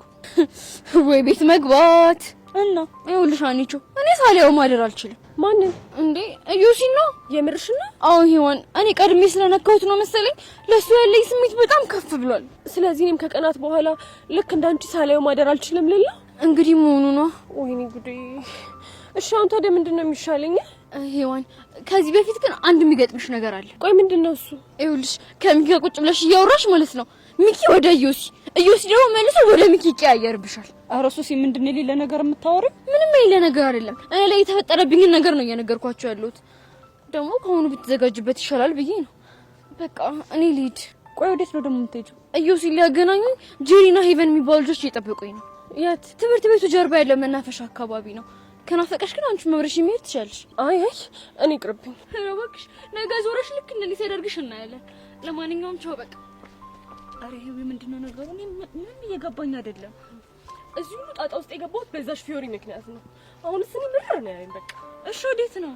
ወይ ቤት መግባት እና ይኸውልሽ አንቺ እኔ ሳሊያው ማደር አልችልም። ማንን እንዴ? እዩሲን ነው የምርሽን ነው? አዎ ሄዋን፣ እኔ ቀድሜ ስለነካሁት ነው መሰለኝ ለሱ ያለኝ ስሜት በጣም ከፍ ብሏል። ስለዚህ እኔም ከቀናት በኋላ ልክ እንዳንቺ ሳሊያው ማደር አልችልም ልላ እንግዲህ መሆኑ ነው። ወይኔ ጉዴ። እሺ አሁን ታዲያ ምንድን ነው የሚሻለኝ? ሄዋን ከዚህ በፊት ግን አንድ የሚገጥምሽ ነገር አለ። ቆይ ምንድን ነው እሱ? ይኸውልሽ ከሚኪ ጋር ቁጭ ብለሽ እያወራሽ ማለት ነው ሚኪ ወደ እዮሲ ደግሞ መልሶ ወደ ሚኪ ይቀያየርብሻል። ኧረ ሱሲ ምንድን ነው የሌለ ነገር የምታወሪው? ምንም የሌለ ነገር አይደለም። እኔ ላይ የተፈጠረብኝን ነገር ነው እየነገርኳቸው ያለሁት። ደግሞ ከሆኑ ብትዘጋጅበት ይሻላል ብዬ ነው። በቃ እኔ ልሂድ። ቆይ ወዴት ነው ደግሞ የምትሄጂው? እዮሲ ሊያገናኙኝ ጄሪና ሄቨን የሚባሉ ልጆች እየጠበቁኝ ነው። የት? ትምህርት ቤቱ ጀርባ ያለው መናፈሻ አካባቢ ነው። ከናፈቀሽ ግን አንቺ መብረሽ የሚሄድ ትችያለሽ። አይ እኔ ቅርብኝ። እባክሽ ነገ ዞረሽ ልክ እንደዚህ ሲያደርግሽ እናያለን። ለማንኛውም ቻው በቃ። አሬ ይሄ ምንድነው ነገሩ? እኔ ምንም እየገባኝ አይደለም። እዚህ ሁሉ ጣጣ ውስጥ የገባሁት በዛሽ ፊዮሪ ምክንያት ነው። አሁንስ እኔ ምርር ነው ያለኝ። በቃ እሺ ወዴት ነው?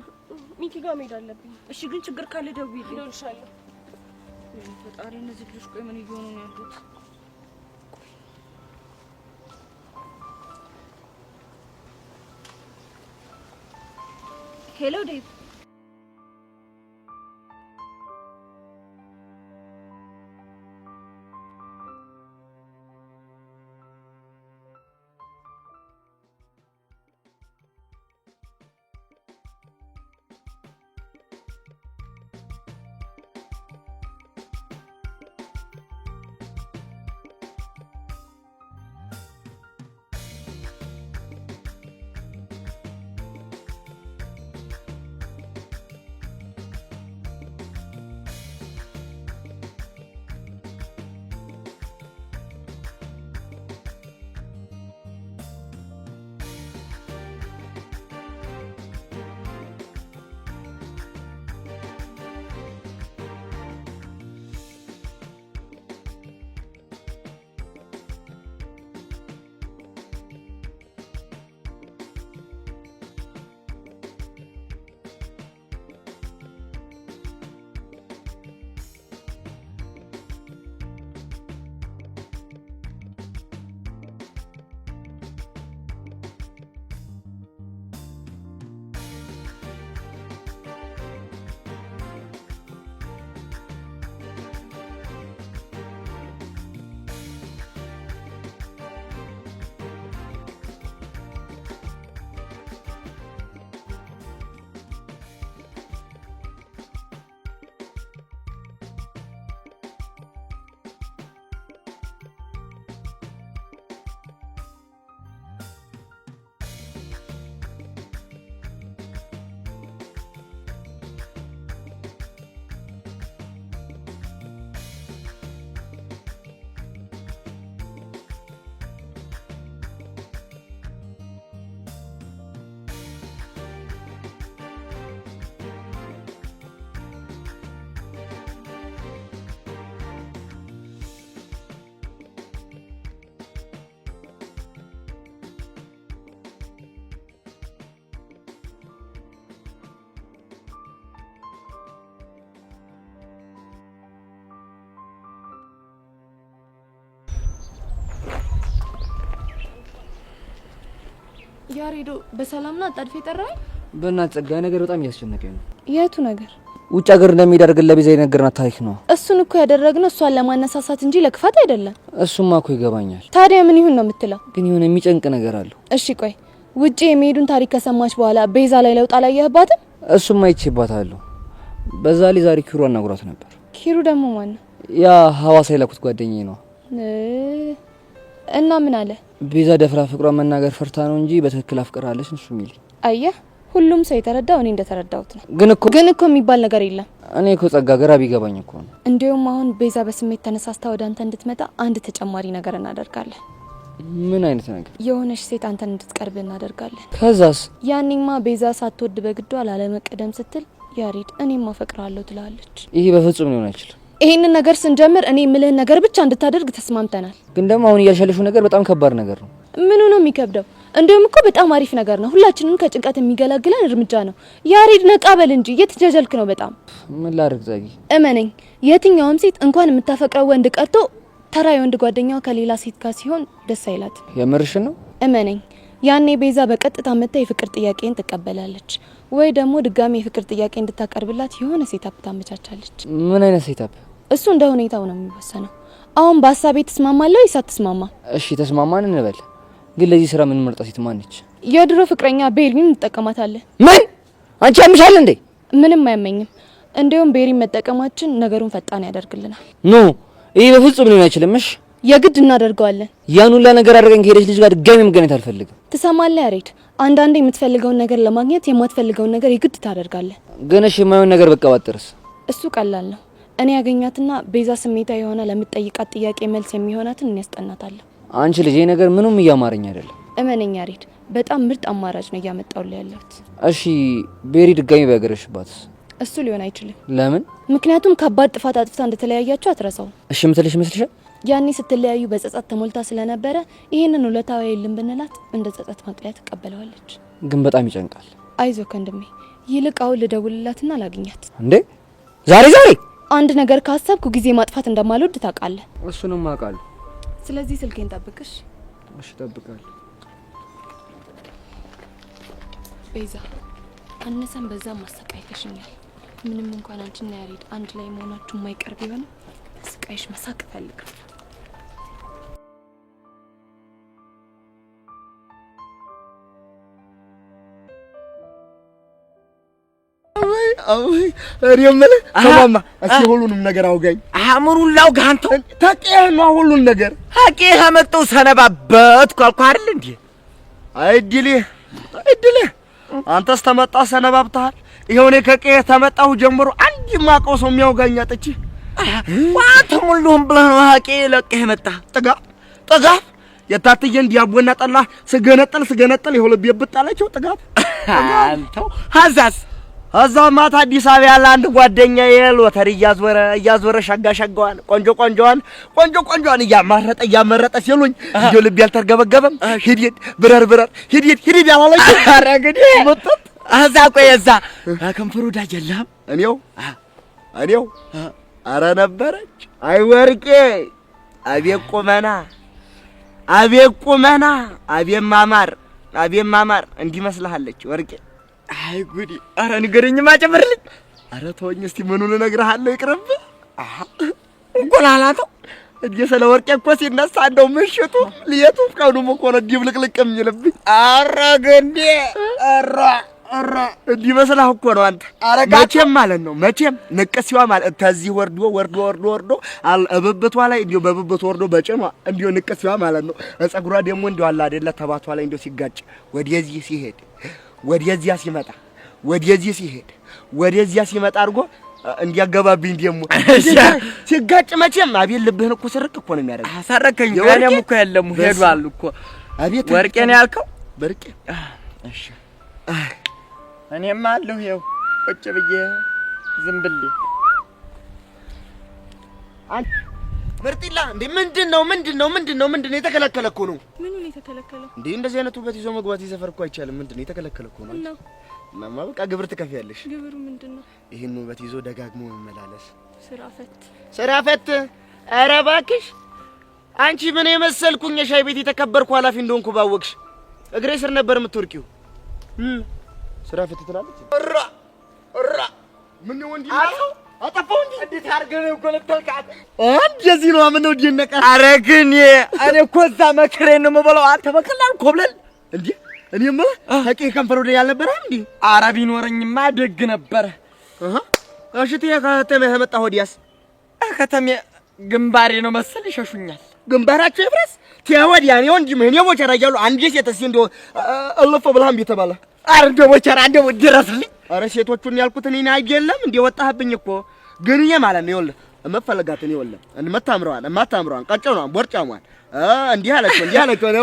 ሚኪ ጋር መሄድ አለብኝ። እሺ ግን ችግር ካለ ደውዪልኝ። እደውልልሻለሁ። ፈጣሪ እነዚህ ልጆች ቆይ ምን እየሆኑ ነው ያሉት? ሄሎ ዴቭ። ያሬዶ በሰላምና አጣድፌ ጠራኝ። በእናትህ ጸጋዬ ነገር በጣም እያስጨነቀኝ ነው። የቱ ነገር? ውጭ ሀገር እንደሚያደርግ ለቤዛ የነገርናት ታሪክ ነው። እሱን እኮ ያደረግነው እሷን ለማነሳሳት እንጂ ለክፋት አይደለም። እሱማ እኮ ይገባኛል። ታዲያ ምን ይሁን ነው የምትለው? ግን የሆነ የሚጨንቅ ነገር አለው። እሺ ቆይ ውጪ የሚሄዱን ታሪክ ከሰማች በኋላ ቤዛ ላይ ለውጥ አላየህባትም? እሱማ አይቼባታለሁ። በዛ ላይ ዛሬ ኪሩ አናግሯት ነበር። ኪሩ ደግሞ ማን ነው? ያ ሐዋሳ የላኩት ጓደኛዬ ነው። እና ምን አለ? ቤዛ ደፍራ ፍቅሯን መናገር ፈርታ ነው እንጂ በትክክል አፍቅራለች እሱ የሚል። አየህ ሁሉም ሰው የተረዳው እኔ እንደተረዳሁት ነው። ግን እኮ የሚባል ነገር የለም። እኔ እኮ ጸጋ ግራ ቢገባኝ እኮ ነው። እንዲያውም አሁን ቤዛ በስሜት ተነሳስታ ወደ አንተ እንድትመጣ አንድ ተጨማሪ ነገር እናደርጋለን። ምን አይነት ነገር? የሆነች ሴት አንተን እንድትቀርብ እናደርጋለን። ከዛስ? ያኔማ ቤዛ ሳትወድ በግዷ ላለመቀደም ስትል ያሬድ እኔም አፈቅራለሁ ትላለች። ይሄ በፍጹም ሊሆን አይችልም። ይሄንን ነገር ስንጀምር እኔ የምልህን ነገር ብቻ እንድታደርግ ተስማምተናል። ግን ደግሞ አሁን እያልሻለሽው ነገር በጣም ከባድ ነገር ነው። ምኑ ነው የሚከብደው? እንዲሁም እኮ በጣም አሪፍ ነገር ነው። ሁላችንም ከጭንቀት የሚገላግለን እርምጃ ነው። ያሬድ ነቃ በል እንጂ እየተጃጃልክ ነው በጣም። ምን ላድርግ ጸጊ? እመነኝ የትኛውም ሴት እንኳን የምታፈቅረው ወንድ ቀርቶ ተራ የወንድ ጓደኛዋ ከሌላ ሴት ጋር ሲሆን ደስ አይላትም። የምርሽን ነው? እመነኝ ያኔ ቤዛ በቀጥታ መታ የፍቅር ጥያቄን ትቀበላለች ወይ ደግሞ ድጋሚ የፍቅር ጥያቄ እንድታቀርብላት የሆነ ሴታፕ ታመቻቻለች። ምን አይነት ሴታፕ? እሱ እንደ ሁኔታው ነው የሚወሰነው። አሁን በሀሳቤ ተስማማለሁ ወይስ አትስማማ? እሺ ተስማማን እንበል። ግን ለዚህ ስራ ምን መርጣ ሴት ማን ነች? የድሮ ፍቅረኛ ቤሪን እንጠቀማታለን። ምን? አንቺ ያምሻል እንዴ? ምንም አያመኝም። እንዲያውም ቤሪን መጠቀማችን ነገሩን ፈጣን ያደርግልናል። ኖ ይሄ በፍጹም ሊሆን አይችልም። እሺ የግድ እናደርገዋለን። ያን ሁላ ነገር አድርገን ከሄደች ልጅ ጋር ድጋሚ መገናኘት አልፈልግም። ትሰማለህ ያሬድ? አንዳንዴ የምትፈልገውን ነገር ለማግኘት የማትፈልገውን ነገር የግድ ታደርጋለህ። ግን እሺ የማይሆን ነገር በቀባጥርስ? እሱ ቀላል ነው። እኔ ያገኛትና ቤዛ ስሜታዊ የሆነ ለምትጠይቃት ጥያቄ መልስ የሚሆናትን እናስጠናታለን። አንቺ ልጅ ይሄ ነገር ምንም እያማረኝ አይደለም። እመነኝ ያሬድ በጣም ምርጥ አማራጭ ነው እያመጣሁልህ ያለሁት። እሺ ቤሪ ድጋሚ ቢያገረሽባትስ? እሱ ሊሆን አይችልም። ለምን? ምክንያቱም ከባድ ጥፋት አጥፍታ እንደተለያያችሁ አትረሳው። እሺ ምትልሽ ይመስልሻል? ያኔ ስትለያዩ በጸጸት ተሞልታ ስለነበረ ይሄንን ውለታው የለም ብንላት እንደ ጸጸት ማቅለያ ትቀበለዋለች። ግን በጣም ይጨንቃል። አይዞህ ወንድሜ፣ ይልቅ አሁን ልደውልላትና ላግኛት። እንዴ ዛሬ አንድ ነገር ካሰብኩ ጊዜ ማጥፋት እንደማልወድ ታውቃለህ። እሱንም አውቃለሁ። ስለዚህ ስልኬን ጠብቅሽ። እሺ እጠብቃለሁ። ቤዛ አነሰን በዛም ማሰቃየሽኛል። ምንም እንኳን አንቺና ያሬድ አንድ ላይ መሆናችሁ የማይቀር ቢሆንም ስቃይሽ መሳቅ እፈልጋለሁ። እኔ የምልህ ሰማማ እስኪ ሁሉንም ነገር አውጋኝ። አእምሩን ላውጋህ አንተ ታውቂህ ነው ሁሉን ነገር ሀቄህ አመጣው ሰነባበትኩ አልኩህ አይደል እንዴ? አይድልህ አንተስ ተመጣህ ሰነባብተሃል። ይኸው እኔ ከቄህ ተመጣሁ ጀምሮ አንድ የማውቀው ሰው የሚያውጋኝ አጥቼ ዋንተ ሙሉም ብለህ ነው ሀቄ ለቀህ መጣ። ጥጋብ የታትየን ዲያቦና ጠላ ስገነጠል ይኸው ልቤ ብጣላቸው ጥጋብ አንተው ሀዛስ እዛ ማታ አዲስ አበባ ያለ አንድ ጓደኛዬ ሎተሪ እያዞረ ሻጋዋን ቆንጆዋን እያመረጠ ሲሉኝ እንዲሁ ልቤ አልተርገበገበም። ሂድ ብረር ሂድ ያላለች አረግዲ መጥቶ እዛ ቆይ እዛ ከንፈሩ ዳጅ የለህም። እኔው አረ ነበረች። አይ ወርቄ አቤት ቁመና አቤት ማማር እንዲመስልሃለች ወርቄ። አይ ጉዲ! አረ ንገረኝማ ጨምርልኝ። አረ ተወኝ እስቲ ምኑን እነግርሃለሁ ይቅርብ። እንቆላላተው እንዴ ስለ ወርቄ እኮ ሲነሳ እንደው ምሽቱ ልየቱ ቀኑም እኮ ነው ድብልቅልቅ የሚልብኝ። አረ ገንዴ አረ እንዲህ መስላህ እኮ ነው አንተ። መቼም ማለት ነው ንቅሲዋ ማለት ተዚህ ወርዶ እብብቷ ላይ እንዲሁ በብብቷ ወርዶ በጭኗ እንዲሁ ንቅሲዋ ማለት ነው። ጸጉሯ ደግሞ እንዲሁ አለ አይደለ ተባቷ ላይ እንዲሁ ሲጋጭ ወደዚህ ሲሄድ ወደዚያ ሲመጣ አድርጎ እንዲያገባብኝ ደግሞ ሲጋጭ መቼም አቤት ልብህን እኮ ስርቅ እኮ ነው የሚያደርገው። አሳረከኝ። ወሬም እኮ የለም ሄዷል እኮ። አቤት ወርቄ ነው ያልከው? በርቄ እሺ እኔም አለሁ ይኸው ቁጭ ብዬ ዝም ብዬ። ምርጢላ እንዴ ምንድነው የተከለከለ እኮ ነው። ምኑን የተከለከለው እንዴ? እንደዚህ አይነት ውበት ይዞ መግባት ይዘፈር እኮ አይቻልም። ምንድነው የተከለከለ እኮ ነው። ማማ በቃ ግብር ትከፍያለሽ። ግብሩ ምንድነው? ይሄን ውበት ይዞ ደጋግሞ መመላለስ። ስራ ፈት ኧረ እባክሽ አንቺ ምን የመሰልኩኝ የሻይ ቤት የተከበርኩ ኃላፊ እንደሆንኩ ባወቅሽ። እግሬ ስር ነበር የምትወርቂው። ስራ ፍትትላለች። እራ ምን ወንድ ይላል አጠፋው እንዴ? እንዴት አድርገህ ነው ጎለተልካት? እንደዚህ ነው አመነው ዲነቀ። ኧረ ግን እኔ እኮ እዛ መከሬን ነው የምበላው። አንተ በቀላል ኮብለል እንዴ? እኔማ ታቂ ከንፈር ወደ ያልነበረ እንዴ? ኧረ ቢኖረኝማ ደግ ነበረ። እሺ ከተሜ ተመጣ ሆዲያስ ከተሜ ግንባሬ ነው መሰል ይሸሹኛል። ግንባራቸው ይፍረስ ተወዲያ ነው እንጂ ምን የሞቸራ ያሉ አንዴ ሴትስ እንደው እልፍ ብላም ቢተባለ አረ እንደው ሞቸራ እንደው ድረስልኝ። አረ ሴቶቹን ያልኩት እኔ አይደለም እንዴ ወጣህብኝ እኮ ግን ማለት ነው ይኸውልህ እመፈለጋት ነው ይኸውልህ እማታምረዋን ቀጨኗን ቦርጫሟን እንዲህ አለችው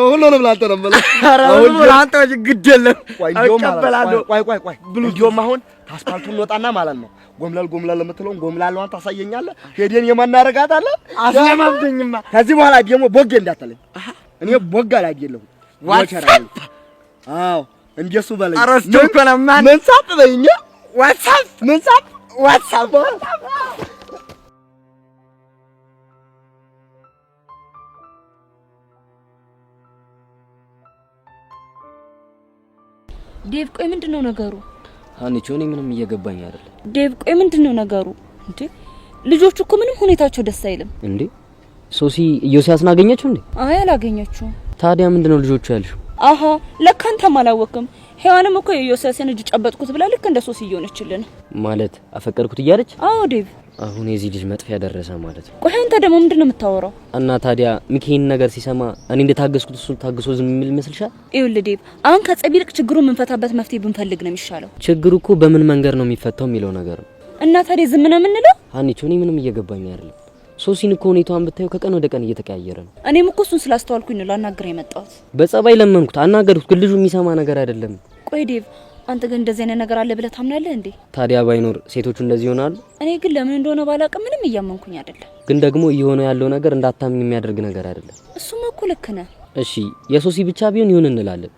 ሁሉንም ላንተ ነው የምልህ። አረ ሁሉ ላንተ ግድ የለም ቆይ እንደውም አሁን አስፋልቱን እንወጣና ማለት ነው ጎምላል የምትለውን ጎምላሏን ታሳየኛለህ። ሄደን የማናረጋት አለ አስለማምደኝማ። ከዚህ በኋላ ደግሞ ቦጌ እንዳትለኝ። እኔ ቦጋ ላይ አይደለሁ ዋቸራ። አዎ እንደሱ በለኝ። አረስቶ ኮና ማን ምን ሳብ በይኛ ዋትሳፕ ምን ሳብ ዋትሳፕ ዴቭ ቆይ ምንድነው ነገሩ? ሀኒቾ እኔ ምንም እየገባኝ አይደለም። ዴቭ ቆይ ምንድነው ነገሩ? እንዴ ልጆቹ እኮ ምንም ሁኔታቸው ደስ አይልም። እንዴ ሶሲ ኢዮስያስን አገኘችው እንዴ? አይ አላገኘችው። ታዲያ ምንድነው ልጆቹ ያልሽው? አሃ ለካ አንተም አላወቅም። ሄዋንም እኮ የኢዮስያስን እጅ ጨበጥኩት ብላ ልክ እንደ ሶሲ እየሆነችልን ማለት አፈቀርኩት እያለች። አዎ ዴቭ አሁን የዚህ ልጅ መጥፊያ ደረሰ ማለት ነው። ቆይ አንተ ደግሞ ምንድነው የምታወራው? እና ታዲያ ሚኪን ነገር ሲሰማ እኔ እንደታገስኩት እሱ ታግሶ ዝም የሚል ይመስልሻል? ይኸውልህ ዴቭ አሁን ከጸብ ይልቅ ችግሩን የምንፈታበት መፍትሄ ብንፈልግ ነው የሚሻለው። ችግሩ እኮ በምን መንገድ ነው የሚፈታው የሚለው ነገር ነው። እና ታዲያ ዝም ነው የምንለው? ሀኒቾ እኔ ምንም እየገባኝ አይደለም። ሶሲን እኮ ሁኔታዋን ብታየው ከቀን ወደ ቀን እየተቀያየረ ነው። እኔም እኮ እሱን ስላስተዋልኩኝ ነው ላናግረው የመጣሁት። በጸባይ ለመንኩት አናገርኩት፣ ግን ልጁ የሚሰማ ነገር አይደለም። ቆይ ዴቭ አንተ ግን እንደዚህ አይነት ነገር አለ ብለህ ታምናለህ እንዴ? ታዲያ ባይኖር ሴቶቹ እንደዚህ ይሆናሉ? እኔ ግን ለምን እንደሆነ ባላውቅም ምንም እያመንኩኝ አይደለም። ግን ደግሞ እየሆነ ያለው ነገር እንዳታምን የሚያደርግ ነገር አይደለም። እሱም እኮ ልክ ነህ። እሺ የሶሲ ብቻ ቢሆን ይሁን እንላለን፣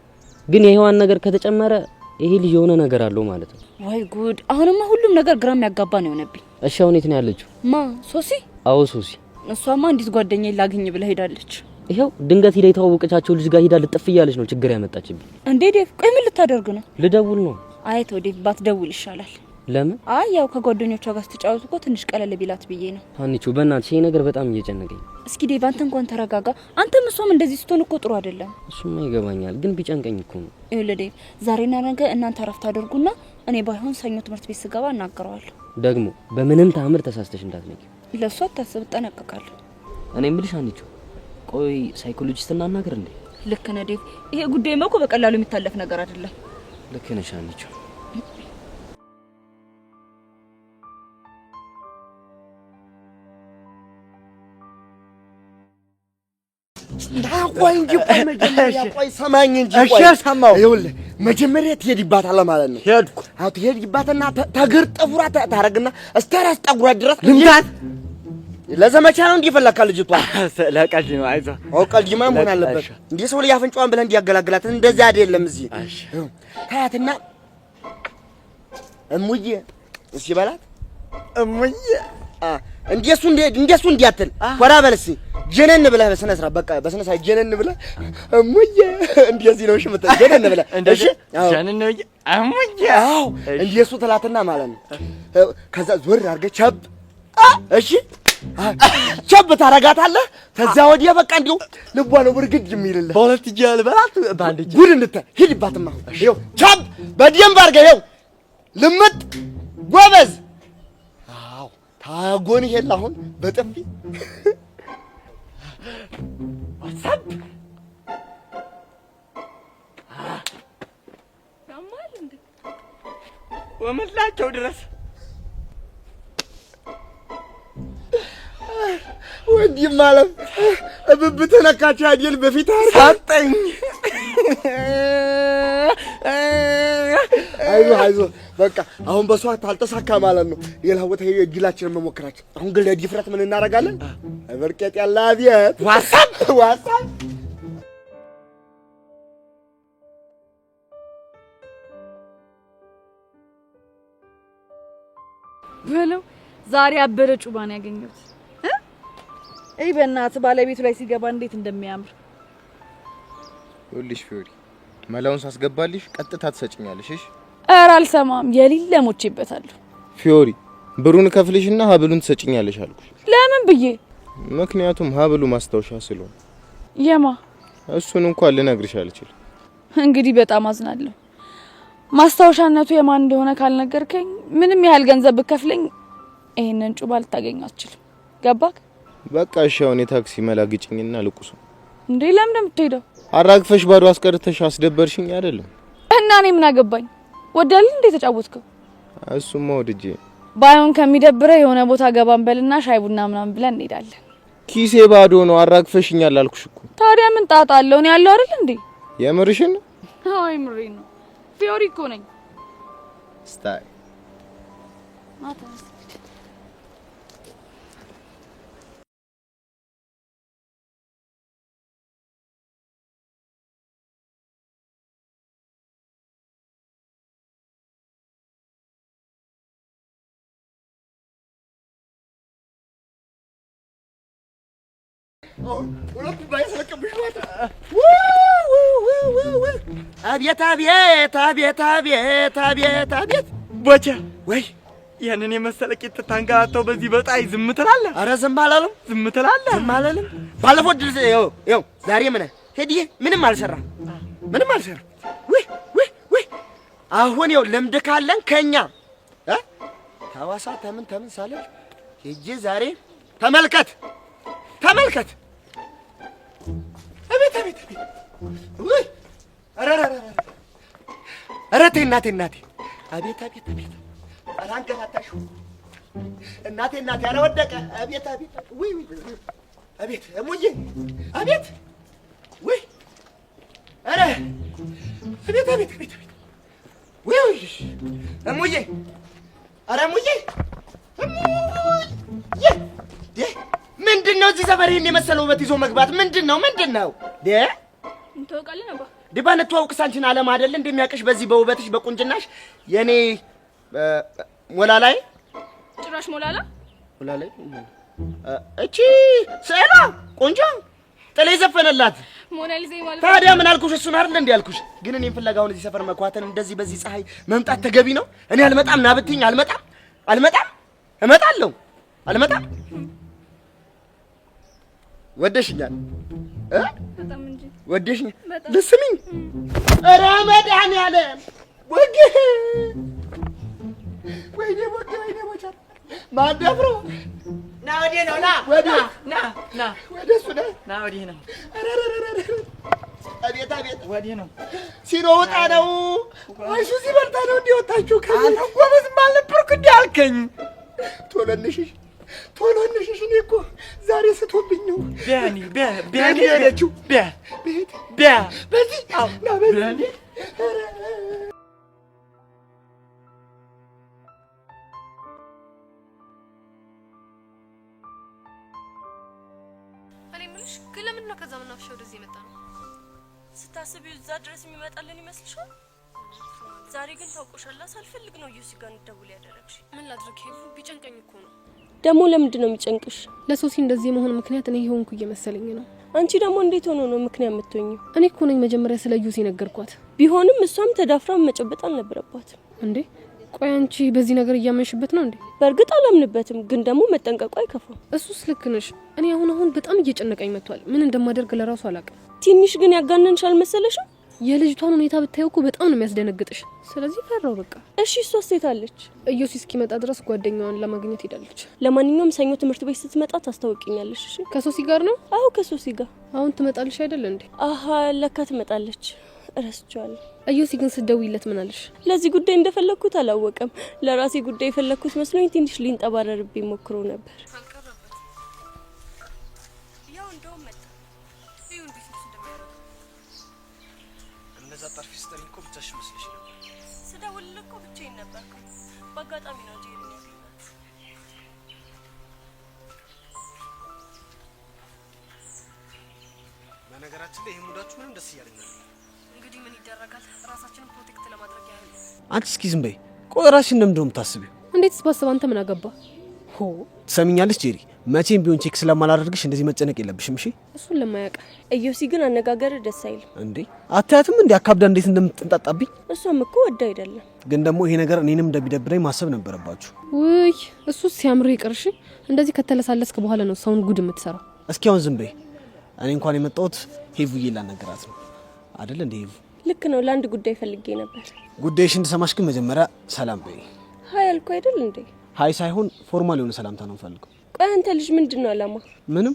ግን የሔዋን ነገር ከተጨመረ ይሄ ልጅ የሆነ ነገር አለው ማለት ነው። ወይ ጉድ! አሁንማ ሁሉም ነገር ግራ የሚያጋባ ነው የሆነብኝ። እሺ አሁን የት ነው ያለችው? ማ ሶሲ? አዎ ሶሲ። እሷማ እንዲት ጓደኛዬ ላገኝ ብላ ሄዳለች። ይሄው ድንገት ሄዳ የተዋወቀቻቸው ልጅ ጋር ሄዳ ልጥፍ እያለች ነው ችግር ያመጣችብኝ። እንዴ ዴቭ ቆይ ምን ልታደርግ ነው? ልደውል ነው። አይ ተው ዴቭ ባትደውል ይሻላል። ለምን? አይ ያው ከጓደኞቿ ጋር ስትጫወቱ እኮ ትንሽ ቀለል ቢላት ብዬ ነው። ሀኒቾ በእናትሽ ይሄ ነገር በጣም እየጨነቀኝ። እስኪ ዴቭ አንተ እንኳን ተረጋጋ። አንተም እሷም እንደዚህ ስትሆን እኮ ጥሩ አይደለም። እሱማ ይገባኛል፣ ግን ቢጨንቀኝ እኮ ነው። ይኸውልህ ዴቭ ዛሬና ነገ እናንተ ረፍት አድርጉና እኔ ባይሆን ሰኞ ትምህርት ቤት ስገባ እናገረዋለሁ። ደግሞ በምንም ታምር ተሳስተሽ እንዳትነቂ። ለሷ አታስብ፣ እጠነቀቃለሁ። እኔ የምልሽ ሀኒቾ ቆይ ሳይኮሎጂስት እናናገር እንዴ? ልክ ነህ ዴቭ። ይሄ ጉዳይ እኮ በቀላሉ የሚታለፍ ነገር አይደለም። ልክ ነሽ ሀኒቾ። ቆይ እንጂ ቆይ መጀመሪያ ቆይ ሰማኝ እንጂ ቆይ። እሺ ሰማው። ይኸውልህ መጀመሪያ ትሄድባታለህ ማለት ነው። ሄድኩ። አዎ ትሄድባትና ተግር ጠጉራ ታረግና እስከ ራስ ጠጉራ ድረስ ልምታት። ለዘመቻ ነው እንዲፈለካ ልጅቷ ለቀልድ ነው። አይዞህ አው ቀልድማ መሆን አለበት እንዴ? ሰው ላይ አፍንጫዋን ብለህ እንዲያገላግላት እንደዚህ አይደለም። እዚህ ታያትና እሙዬ እሺ በላት እሙዬ እንደሱ እንዲያትል ወራ በልሲ ጀነን ብለህ በስነ ስርዓት በቃ በስነ ስርዓት ጀነን ብለህ እሙዬ እንደዚህ ነው። እሺ መጣ ጀነን ብለህ እሺ ጀነን ነው እሙዬ። አዎ እንደሱ ትላትና ማለት ነው። ከዛ ዞር አድርገህ ቸብ እሺ ቸብ ታረጋታለህ። ከዛ ወዲያ በቃ እንዲሁ ልቧ ነው ብርግድ የሚልልህ። በሁለት እጅ ያልበላት ባንድ እጅ ጉድ እንድታይ ሂድባትማ። ይኸው ቸብ በደንብ አድርገህ ይኸው ልምጥ ጎበዝ። አዎ ታጎን ይሄል አሁን በጥፊ ዋትስአፕ ያማል እንዴ ወመላቸው ድረስ ወዲህ ማለት እብብት ነካች አይደል? በፊት ሰጠኝ። አይዞህ በቃ አሁን በሷ ታልተሳካ ማለት ነው። ሌላ ቦታ እጅላችንን መሞከራችን። አሁን ግን ለዲፍረት ምን እናደርጋለን? በርቀት ያለ አብየት ዋትስአፕ በለው ዛሬ አበረ ጩባን ያገኘሁት በእናትህ ባለቤቱ ላይ ሲገባ እንዴት እንደሚያምር ይኸውልሽ ፊዮሪ፣ መላውን ሳስገባልሽ ቀጥታ ትሰጭኛለሽ። እሺ? ኧረ አልሰማም። የሌለ ሞቼበታለሁ። ፊዮሪ ብሩን ከፍልሽና ሀብሉን ትሰጭኛለሽ አልኩሽ። ለምን ብዬ? ምክንያቱም ሀብሉ ማስታወሻ ስለሆነ። የማ? እሱን እንኳን ልነግርሽ አልችልም። እንግዲህ በጣም አዝናለሁ። ማስታወሻነቱ የማን እንደሆነ ካልነገርከኝ ምንም ያህል ገንዘብ ብከፍለኝ ይሄንን ጩባ ልታገኝ አትችልም። ገባክ? በቃ እሺ፣ አሁን የታክሲ መላግጭኝና ልቁሱ። እንዴ ለምን እንደምትሄደው? አራግፈሽ ባዶ አስቀርተሽ አስደበርሽኝ አይደለም? እና እኔ ምን አገባኝ? ወዳል እንዴ ተጫወትከው? እሱማ ወድጄ። ባይሆን ከሚደብረ የሆነ ቦታ ገባን በልና ሻይ ቡና ምናምን ብለን እንሄዳለን። ኪሴ ባዶ ነው። አራግፈሽኛል አልኩሽ እኮ። ታዲያ ምን ጣጣ አለው? እኔ ያለው አይደል እንዴ? የምርሽን? አዎ የምሬን ነው። ፊዮሪ እኮ ነኝ። ስታይ ማታስ ሁለት ባይሰለቅብሽ ማለት አቤት አቤት አቤት አቤት አቤት አቤት ቦቻ ወይ ያንን የመሰለ ቂጥ ታንጋታው በዚህ በጣይ ዝም ትላለህ? አረ ዝም አላለም። ዝም ትላለህ? ዝም አላለም። ባለፈው ድል ይኸው ዛሬ ምን ሄድዬ ምንም አልሰራ ምንም አልሰራ። ወይ ወይ ወይ አሁን ይኸው ልምድ ካለን ከኛ ታዋሳ ተምን ሳለ ሄጄ ዛሬ ተመልከት ተመልከት። አቤት አቤት አቤት ወይ አረ ተይ እናቴ አቤት አቤት አቤት አላንገላታሽ እናቴ ያለ ወደቀ። አቤት አቤት ወይ ወይ አቤት እሙዬ አቤት ወይ አረ አቤት አቤት አቤት ወይ ወይ እሙዬ አረ እሙዬ ምንድነው እዚህ ሰፈር ይሄን የመሰለው ውበት ይዞ መግባት? ምንድነው እንተዋወቃለን አባ ድባ ነተዋውቅስ አንቺን አለም አይደል እንደሚያቀሽ በዚህ በውበትሽ በቁንጅናሽ የኔ ሞላላይ ጭራሽ ሞላላይ እቺ ሰላ ቆንጆ ጥሌ ዘፈነላት ሞናሊዛ ማለት ታዲያ ምን አልኩሽ? እሱን አይደል እንዴ ያልኩሽ? ግን እኔን ፍለጋውን እዚህ ሰፈር መኳተን እንደዚህ በዚህ ፀሐይ መምጣት ተገቢ ነው? እኔ አልመጣም ና ብትይኝ አልመጣም እመጣለሁ አልመጣም። ወደሽኛል በጣም እንጂ ወደሽኛል። ልስሚኝ ኧረ መድኃኒዓለም ወጌ ወይኔ ቦቻ ማደፍሮ ና ወዲህ ነው ና ወደሱ ና ወዲህ ነው። አቤት አቤት ወዲህ ነው። ሲሮጣ ነው አይሱ ሲበርታ ነው እንዲወጣችሁ አንተ ጎበዝ ባልነበርኩ እንዴ አልከኝ? ቶሎ እንሽሽ እኔ እኮ ዛሬ ስቶብኝ ነው። ቢያኒ ሄደችው በዚህ ና በዚህ ግን ለምን ነው ከዛ ምናፍሻ ወደዚህ የመጣ ነው? ስታስቢው እዛ ድረስ የሚመጣልን ይመስልሻል? ዛሬ ግን ታውቆሻላ። ሳልፈልግ ነው ዩሲ ጋር እንደውል ያደረግሽ። ምን ላድርግ ሄሉ፣ ቢጨንቀኝ እኮ ነው። ደግሞ ለምንድን ነው የሚጨንቅሽ? ለሶሲ እንደዚህ መሆን ምክንያት እኔ ሆንኩ እየመሰለኝ ነው። አንቺ ደግሞ እንዴት ሆኖ ነው ምክንያት የምትሆኚው? እኔ እኮ ነኝ መጀመሪያ ስለ ዩሲ ነገርኳት። ቢሆንም እሷም ተዳፍራ መጨበጥ አልነበረባትም እንዴ። ቆይ አንቺ በዚህ ነገር እያመንሽበት ነው እንዴ? በእርግጥ አላምንበትም፣ ግን ደግሞ መጠንቀቁ አይከፋም። እሱስ ልክ ነሽ። እኔ አሁን በጣም እየጨነቀኝ መጥቷል። ምን እንደማደርግ ለራሱ አላውቅም። ትንሽ ግን ያጋነንሽ አልመሰለሽም? የልጅቷን ሁኔታ ብታየው እኮ በጣም ነው የሚያስደነግጥሽ። ስለዚህ ፈራው በቃ። እሺ እሷስ የት አለች? እዮሲ እስኪመጣ ድረስ ጓደኛዋን ለማግኘት ሄዳለች። ለማንኛውም ሰኞ ትምህርት ቤት ስትመጣ ታስታውቂኛለሽ። እሺ? ከሶሲ ጋር ነው? አዎ ከሶሲ ጋር። አሁን ትመጣለሽ አይደል እንዴ? አሃ ለካ ትመጣለች። እረስቻለሁ። እዮሲ ግን ስትደውይለት ምን አለሽ? ለዚህ ጉዳይ እንደፈለኩት አላወቀም። ለራሴ ጉዳይ የፈለኩት መስሎኝ ትንሽ ሊንጠባረርብኝ ሞክሮ ነበር። ያው እንደውም መጣ ይሁን ቢስስ እንደማይረው እንደዛ ጠርፊ ስትሪ እኮ ብቻሽ መስልሽ ነው። ስደውልልህ እኮ ብቻዬን ነበርኩ። በአጋጣሚ ነው ጄሪን ያገኘሁት። በነገራችን ላይ ይሄ ሙዳችሁ ምንም ደስ እያለኝ ነው። እንግዲህ ምን ይደረጋል? ራሳችንን ፕሮቴክት ለማድረግ ያህል። አንቺ እስኪ ዝም በይ። ቆይ ራስሽን እንደምንድነው የምታስቢው? እንዴትስ ባሰብ አንተ ምን አገባ? ትሰሚኛለሽ ጄሪ፣ መቼም ቢሆን ቼክ ስለማላደርግሽ እንደዚህ መጨነቅ የለብሽም እሺ። እሱን ለማያውቅ ኢዮሲ ግን አነጋገር ደስ አይልም እንዴ። አታያትም እንዴ አካብዳ እንዴት እንደምትንጣጣብኝ? እሷም እኮ ወዳ አይደለም። ግን ደግሞ ይሄ ነገር እኔንም እንደሚደብረኝ ማሰብ ነበረባችሁ። ውይ እሱ ሲያምር ይቅርሽ። እንደዚህ ከተለሳለስክ በኋላ ነው ሰውን ጉድ የምትሰራው። እስኪ አሁን ዝም በይ። እኔ እንኳን የመጣሁት ሄቡዬ ላናገራት ነው አይደል እንዴ? ሄቡ ልክ ነው። ለአንድ ጉዳይ ፈልጌ ነበር። ጉዳይሽ እንድሰማሽ ግን መጀመሪያ ሰላም በይ። ሀይ አልኩ አይደል እንዴ? ሀይ ሳይሆን ፎርማል የሆነ ሰላምታ ነው ፈልገው። ቆይ አንተ ልጅ ምንድነው አላማ? ምንም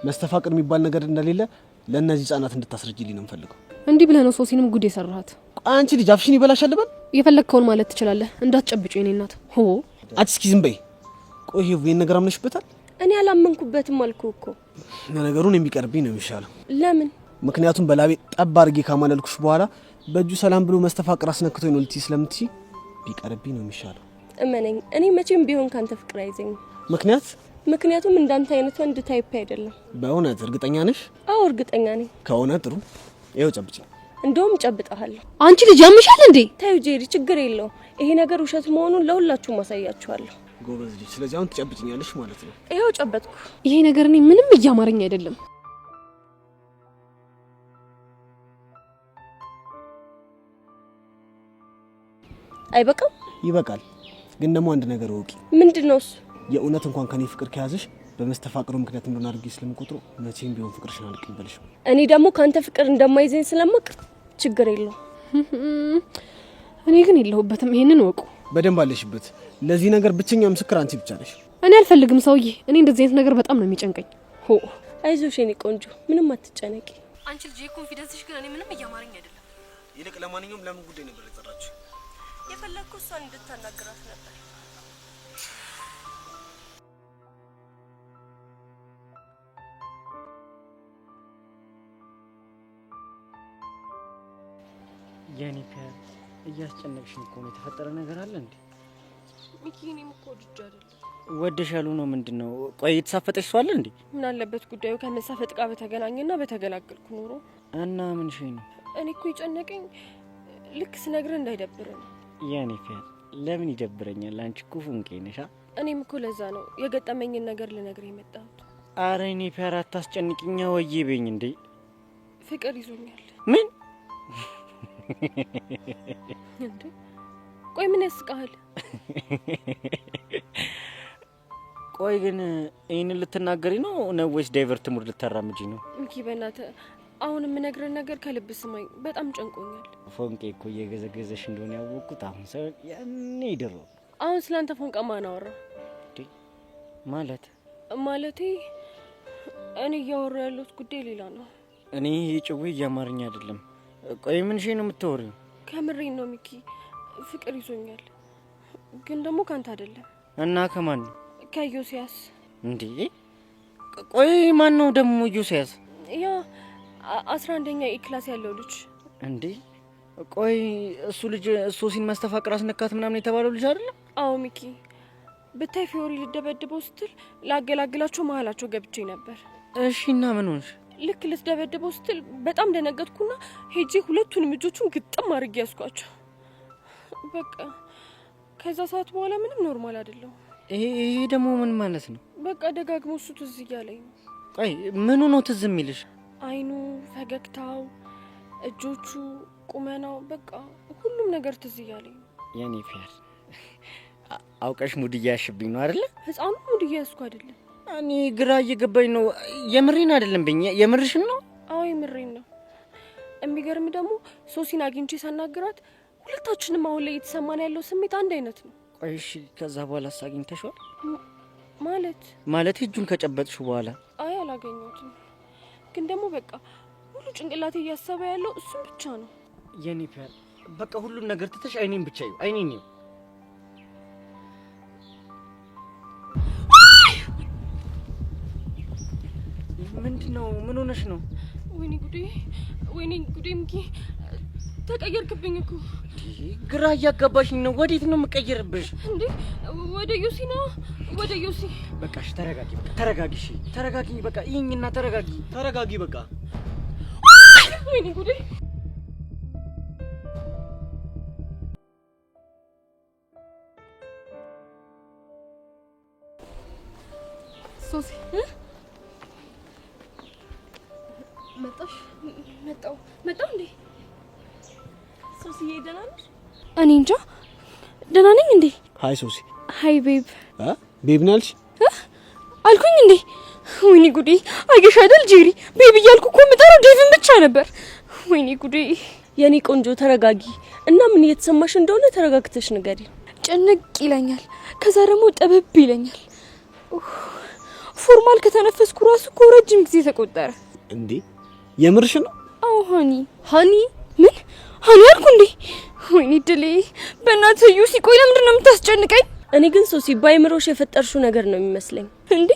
መስተፋቅር የሚባል ነገር እንደሌለ ለእነዚህ ህጻናት እንድታስረጅልኝ ነው ፈልገው። እንዲህ ብለህ ነው ሶሲንም ጉድ የሰራሃት? አንቺ ልጅ አፍሽን ይበላሻል በል። የፈለግከውን ማለት ትችላለህ። እንዳትጨብጪው የኔ እናት። ሆ አንቺ እስኪ ዝም በይ። ቆይ ሄቡ ይሄን ነገር አምነሽበታል? እኔ አላመንኩበትም አልኩ እኮ። ነገሩን የሚቀርብኝ ነው የሚሻለው። ለምን? ምክንያቱም በላቤ ጠብ አድርጌ ካማለልኩሽ በኋላ በእጁ ሰላም ብሎ መስተፋቅር አስነክቶኝ ነው ልትይ ስለምትይ ቢቀርብኝ ነው የሚሻለው። እመነኝ፣ እኔ መቼም ቢሆን ካንተ ፍቅር አይዘኝም። ምክንያቱም እንዳንተ አይነት ወንድ ታይፕ አይደለም። በእውነት እርግጠኛ ነሽ? አዎ እርግጠኛ ነኝ። ከሆነ ጥሩ። ይኸው ጨብጭ። እንደውም ጨብጣለሁ። አንቺ ልጅ ያምሻል እንዴ? ታዩ ጄሪ፣ ችግር የለው። ይሄ ነገር ውሸት መሆኑን ለሁላችሁም ማሳያችኋለሁ። ጎበዝ ልጅ። ስለዚህ አሁን ትጨብጭኛለሽ ማለት ነው? ይኸው ጨበጥኩ። ይሄ ነገር እኔ ምንም እያማረኝ አይደለም። አይበቃም? ይበቃል። ግን ደግሞ አንድ ነገር ወቂ። ምንድነው እሱ? የእውነት እንኳን ከኔ ፍቅር ከያዘሽ በመስተፋቅሩ ምክንያት እንደሆነ አድርጌ ስለምቆጥረው መቼም ቢሆን ፍቅርሽን አልቀበልሽም። እኔ ደግሞ ካንተ ፍቅር እንደማይዘኝ ስለማቅ ችግር የለው። እኔ ግን የለሁበትም። ይሄንን ወቁ። በደንብ አለሽበት። ለዚህ ነገር ብቸኛ ምስክር አንቺ ብቻ ነሽ። እኔ አልፈልግም ሰውዬ። እኔ እንደዚህ አይነት ነገር በጣም ነው የሚጨንቀኝ። ሆ አይዞሽ የኔ ቆንጆ፣ ምንም አትጨነቂ። አንቺ ልጅ የኮንፊደንስሽ ግን እኔ ምንም እያማረኝ አይደለም። ይልቅ ለማንኛውም ለምን ጉዳይ ነበር የጠራችሁ? የፈለግኩት እሷን እንድታናግራት ነበር። የኔ ፒያር እያስጨነቅሽኝ እኮ ነው። የተፈጠረ ነገር አለ እንዴ? ሚኪ፣ እኔም እኮ ወድጄ አይደለም። ወደሻሉ ነው? ምንድነው? ቆይ የተሳፈጠሽ ሰው አለ እንዴ? ምን አለበት ጉዳዩ ከመሳፈጥ ጋር በተገናኘና በተገላገልኩ ኖሮ። እና ምን ሽ ነው? እኔ እኮ የጨነቀኝ ልክ ስነግርህ እንዳይደብር ነው። የኔ ፒያር ለምን ይደብረኛል? አንቺ እኮ ፉንቄ ነሽ። እኔም እኮ ለዛ ነው የገጠመኝን ነገር ልነግርህ የመጣሁት። አረ እኔ ፒያር አታስጨንቅኛ። ወዬ በኝ እንዴ። ፍቅር ይዞኛል። ምን? እንዴ ቆይ ምን ያስቃል? ቆይ ግን ይሄንን ልትናገሪ ነው ወይስ ዳይቨርት ሙድ ልታራምጂ ነው? ሚኪ በእናትህ አሁን የምነግርህ ነገር ከልብ ስማኝ። በጣም ጨንቆኛል። ፎንቄ እኮ እየገዘገዘሽ እንደሆነ ያወቅኩት አሁን ሳይሆን ያኔ ድሮ። አሁን ስላንተ ፎንቃ ማን አወራ? ማለቴ እኔ እያወራ ያለሁት ጉዳይ ሌላ ነው። እኔ የጭዌ እያማርኛ አይደለም። ቆይ ምን ሽ ነው የምታወሪው? ከምሬን ነው ሚኪ፣ ፍቅር ይዞኛል። ግን ደግሞ ካንተ አይደለም። እና ከማን ነው? ከዮሲያስ። እንዴ ቆይ ማን ነው ደግሞ ዮሲያስ? ያ 11ኛ ኤ ክላስ ያለው ልጅ። እንዴ ቆይ እሱ ልጅ ሶሲን ማስተፋቅር አስነካት ምናምን የተባለው ልጅ አይደል? አዎ ሚኪ፣ ብታይ ፊዮሪ ልደበድበው ስትል ላገላግላቸው መሀላቸው ገብቼ ነበር። እሺ እና ምን ሆንሽ? ልክ ልትደበድበው ስትል በጣም ደነገጥኩና ሄጄ ሁለቱንም እጆቹን ግጥም አድርጌ ያስኳቸው። በቃ ከዛ ሰዓት በኋላ ምንም ኖርማል አይደለም። ይሄ ደግሞ ምን ማለት ነው? በቃ ደጋግሞ እሱ ትዝ እያለኝ ነው። ቆይ ምኑ ነው ትዝ የሚልሽ? አይኑ፣ ፈገግታው፣ እጆቹ፣ ቁመናው፣ በቃ ሁሉም ነገር ትዝ እያለኝ ነው። የኔ ፊያር አውቀሽ ሙድ እያያሽብኝ ነው አይደለ? ህፃኑ ሙድ እያያዝኩ አይደለም። እኔ ግራ እየገባኝ ነው። የምሬን አይደለም ብኝ። የምርሽን ነው? አዎ የምሬን ነው። የሚገርም ደግሞ ሶሲን አግኝቼ ሳናግራት ሁለታችንም አሁን ላይ እየተሰማን ያለው ስሜት አንድ አይነት ነው። ቆይ እሺ ከዛ በኋላ አግኝተሽዋል? ማለት እጁን ከጨበጥሽ በኋላ? አይ አላገኘሁትም። ግን ደግሞ በቃ ሙሉ ጭንቅላቴ እያሰበ ያለው እሱን ብቻ ነው። የኔ ፒያር በቃ ሁሉን ነገር ትተሽ አይኔን ብቻ ይው። አይኔን ይው። ምንድነው? ምን ሆነሽ ነው? ወይኔ ጉዴ ሚኪ፣ ተቀየርክብኝ እኮ። ግራ እያጋባሽኝ ነው። ወዴት ነው የምቀየርብሽ? እንዴ ወደ ዮሲ ነው። ወደ ዮሲ። በቃ እሺ ተረጋጊ። በቃ ተረጋጊ። እሺ ተረጋጊ። በቃ ይኝና ተረጋጊ። ተረጋጊ በቃ። ወይኔ ጉዴ። ሶሲ መጣው እንዴ? ሶሲዬ ደህና ነሽ? እኔ እንጃ ደህና ነኝ እንዴ? ሃይ ሶሲ። ሃይ ቤብ። ቤብ ነልሽ አልኩኝ እንዴ? ወይኔ ጉዴ! አየሽ አይደል ጄሪ፣ ቤብ እያልኩ እኮ የምጠራው ዴቭን ብቻ ነበር። ወይኔ ጉዴ! የኔ ቆንጆ ተረጋጊ እና ምን እየተሰማሽ እንደሆነ ተረጋግተሽ ንገሪ። ጭንቅ ይለኛል፣ ከዛ ደግሞ ጠበብ ይለኛል። ፎርማል ከተነፈስኩ ራሱ እኮ ረጅም ጊዜ ተቆጠረ። እንዴ የምርሽ ነው? አዎ ሃኒ ምን ሃኒ አልኩ እንዴ? ወይኔ ድሌ! በእናትህ ዩሲ ቆይ ለምንድን ነው የምታስጨንቀኝ? እኔ ግን ሶሲ ባይምሮሽ የፈጠርሽው ነገር ነው የሚመስለኝ። እንዴ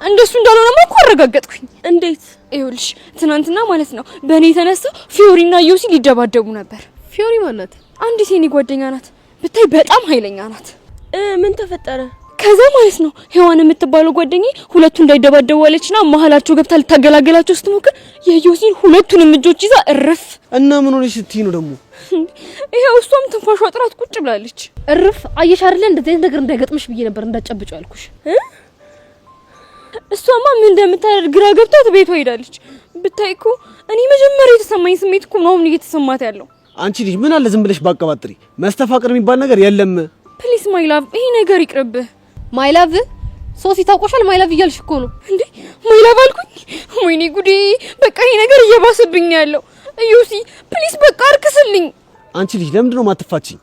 እንደሱ እንዳልሆነማ እኮ አረጋገጥኩኝ። እንዴት? ይኸውልሽ ትናንትና ማለት ነው በእኔ የተነሳ ፊዮሪና ዩሲ ሊደባደቡ ነበር። ፊዮሪ ማናት? አንዲት የኔ ጓደኛ ናት፣ ብታይ በጣም ኃይለኛ ናት። ምን ተፈጠረ? ከዛ ማለት ነው ሄዋን የምትባለው ጓደኛዬ ሁለቱ እንዳይደባደቡ አለችና መሀላቸው ገብታ ልታገላገላቸው ስትሞክር የዩሲን ሁለቱንም እጆች ይዛ እርፍ። እና ምን ሆነሽ ስትይ ነው ደግሞ? ይሄው እሷም ትንፋሿ ጥራት ቁጭ ብላለች። እርፍ። አየሽ አይደለ እንደዚህ አይነት ነገር እንዳይገጥምሽ ብዬ ነበር እንዳጨብጨው ያልኩሽ። እሷማ ምን እንደምታደርግ ግራ ገብታት ቤቷ ሄዳለች። ብታይ እኮ እኔ መጀመሪያ የተሰማኝ ስሜት እኮ ነው ምን እየተሰማት ያለው። አንቺ ልጅ ምን አለ ዝም ብለሽ ባቀባጥሪ። መስተፋቅር የሚባል ነገር የለም። ፕሊስ ማይ ላቭ፣ ይሄ ነገር ይቅርብህ። ማይ ላቭ ሶሲ ታውቆሻል። ማይ ላቭ እያልሽ እኮ ነው እንዴ? ማይ ላቭ አልኩኝ? ወይኔ ጉዴ! በቃ ይሄ ነገር እየባሰብኝ ያለው። ዩሲ ፕሊስ በቃ አርክስልኝ። አንቺ ልጅ ለምንድን ነው ማትፋቺኝ?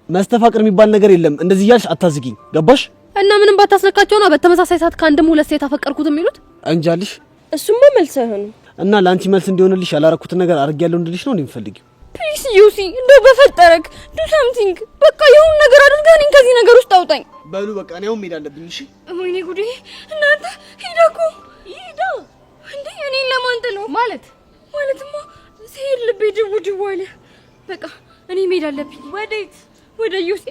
መስተፋቅር የሚባል ነገር የለም። እንደዚህ እያልሽ አታዝጊኝ። ገባሽ? እና ምንም ባታስነካቸው ነው በተመሳሳይ ሰዓት ከአንድም ሁለት ሴት አፈቀርኩት የሚሉት እንጃልሽ። እሱማ መልስ አይሆንም። እና ለአንቺ መልስ እንዲሆንልሽ ያላረኩትን ነገር አድርጌያለሁ እንድልሽ ነው እንደምፈልጊው። ፕሊስ ዩሲ እንደው በፈጠረክ ዱ ሳምቲንግ። በቃ የሆነ ነገር አድርገህ እኔን ከዚህ ነገር ውስጥ አውጣኝ። በሉ በቃ ነው መሄድ አለብኝ። እሺ ወይኔ ጉዴ! እናንተ ሂዳ እንዴ እኔን ለማንጠለው ማለትማ ሲሄድ ልቤ ድው አለ። በቃ እኔ መሄድ አለብኝ። ወዴት? ወደ ዩሲ።